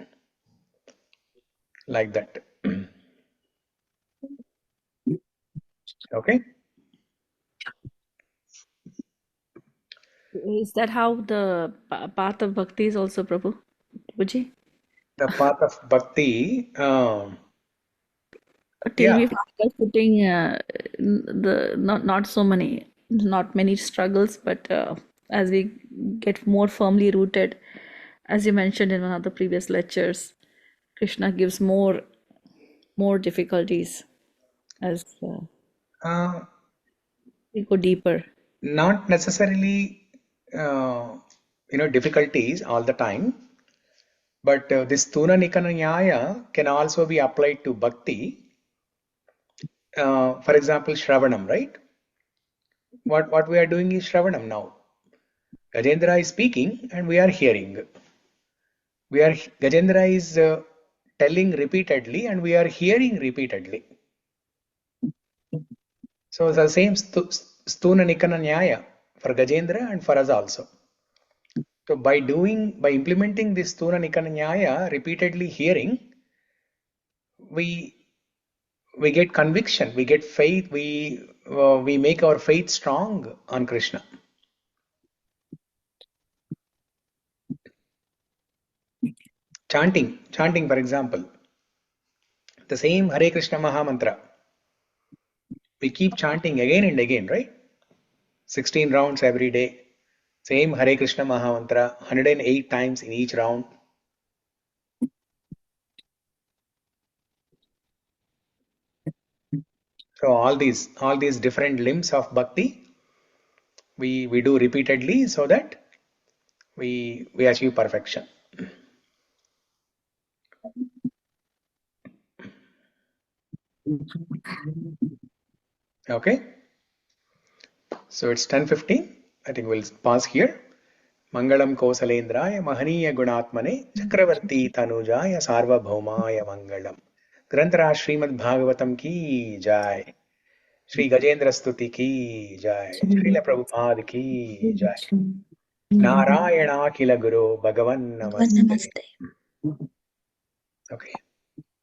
Like that. Okay? Is that how the path of bhakti is also, Prabhuji? The path of bhakti, Till yeah. we find putting not many struggles, but as we get more firmly rooted, as you mentioned in one of the previous lectures, Krishna gives more difficulties as we go deeper. Not necessarily difficulties all the time, but this Tuna Nikana Nyaya can also be applied to bhakti. For example, Shravanam, right? What we are doing is Shravanam now. Gajendra is speaking and we are hearing. Gajendra is telling repeatedly and we are hearing repeatedly. So it's the same Stuna Nikana Nyaya for Gajendra and for us also. So by implementing this Stuna Nikana Nyaya, repeatedly hearing, we we get conviction, we get faith, we make our faith strong on Krishna. Chanting for example, the same Hare Krishna Maha Mantra, we keep chanting again and again, right? 16 rounds every day, same Hare Krishna Maha Mantra, 108 times in each round. So all these different limbs of bhakti we do repeatedly, so that we achieve perfection. Okay, so it's 10:15. I think we'll pause here. Mangalam Kosalendraya Mahaniya Gunatmane Chakravarti Tanujaya Sarvabhaumaya Mangalam. Granthara Śrīmad Bhāgavatam ki jai. Shri Gajendra Stuti ki jai. Srila Prabhupada ki jai. Narayana Kila Guru Bhagavan Namaste. Okay.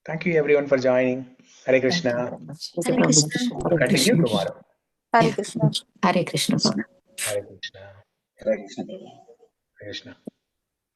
Thank you everyone for joining. Hare Krishna. Hare Krishna. We'll continue tomorrow. Hare Krishna. Hare Krishna. Hare Krishna. Hare Krishna. Hare Krishna.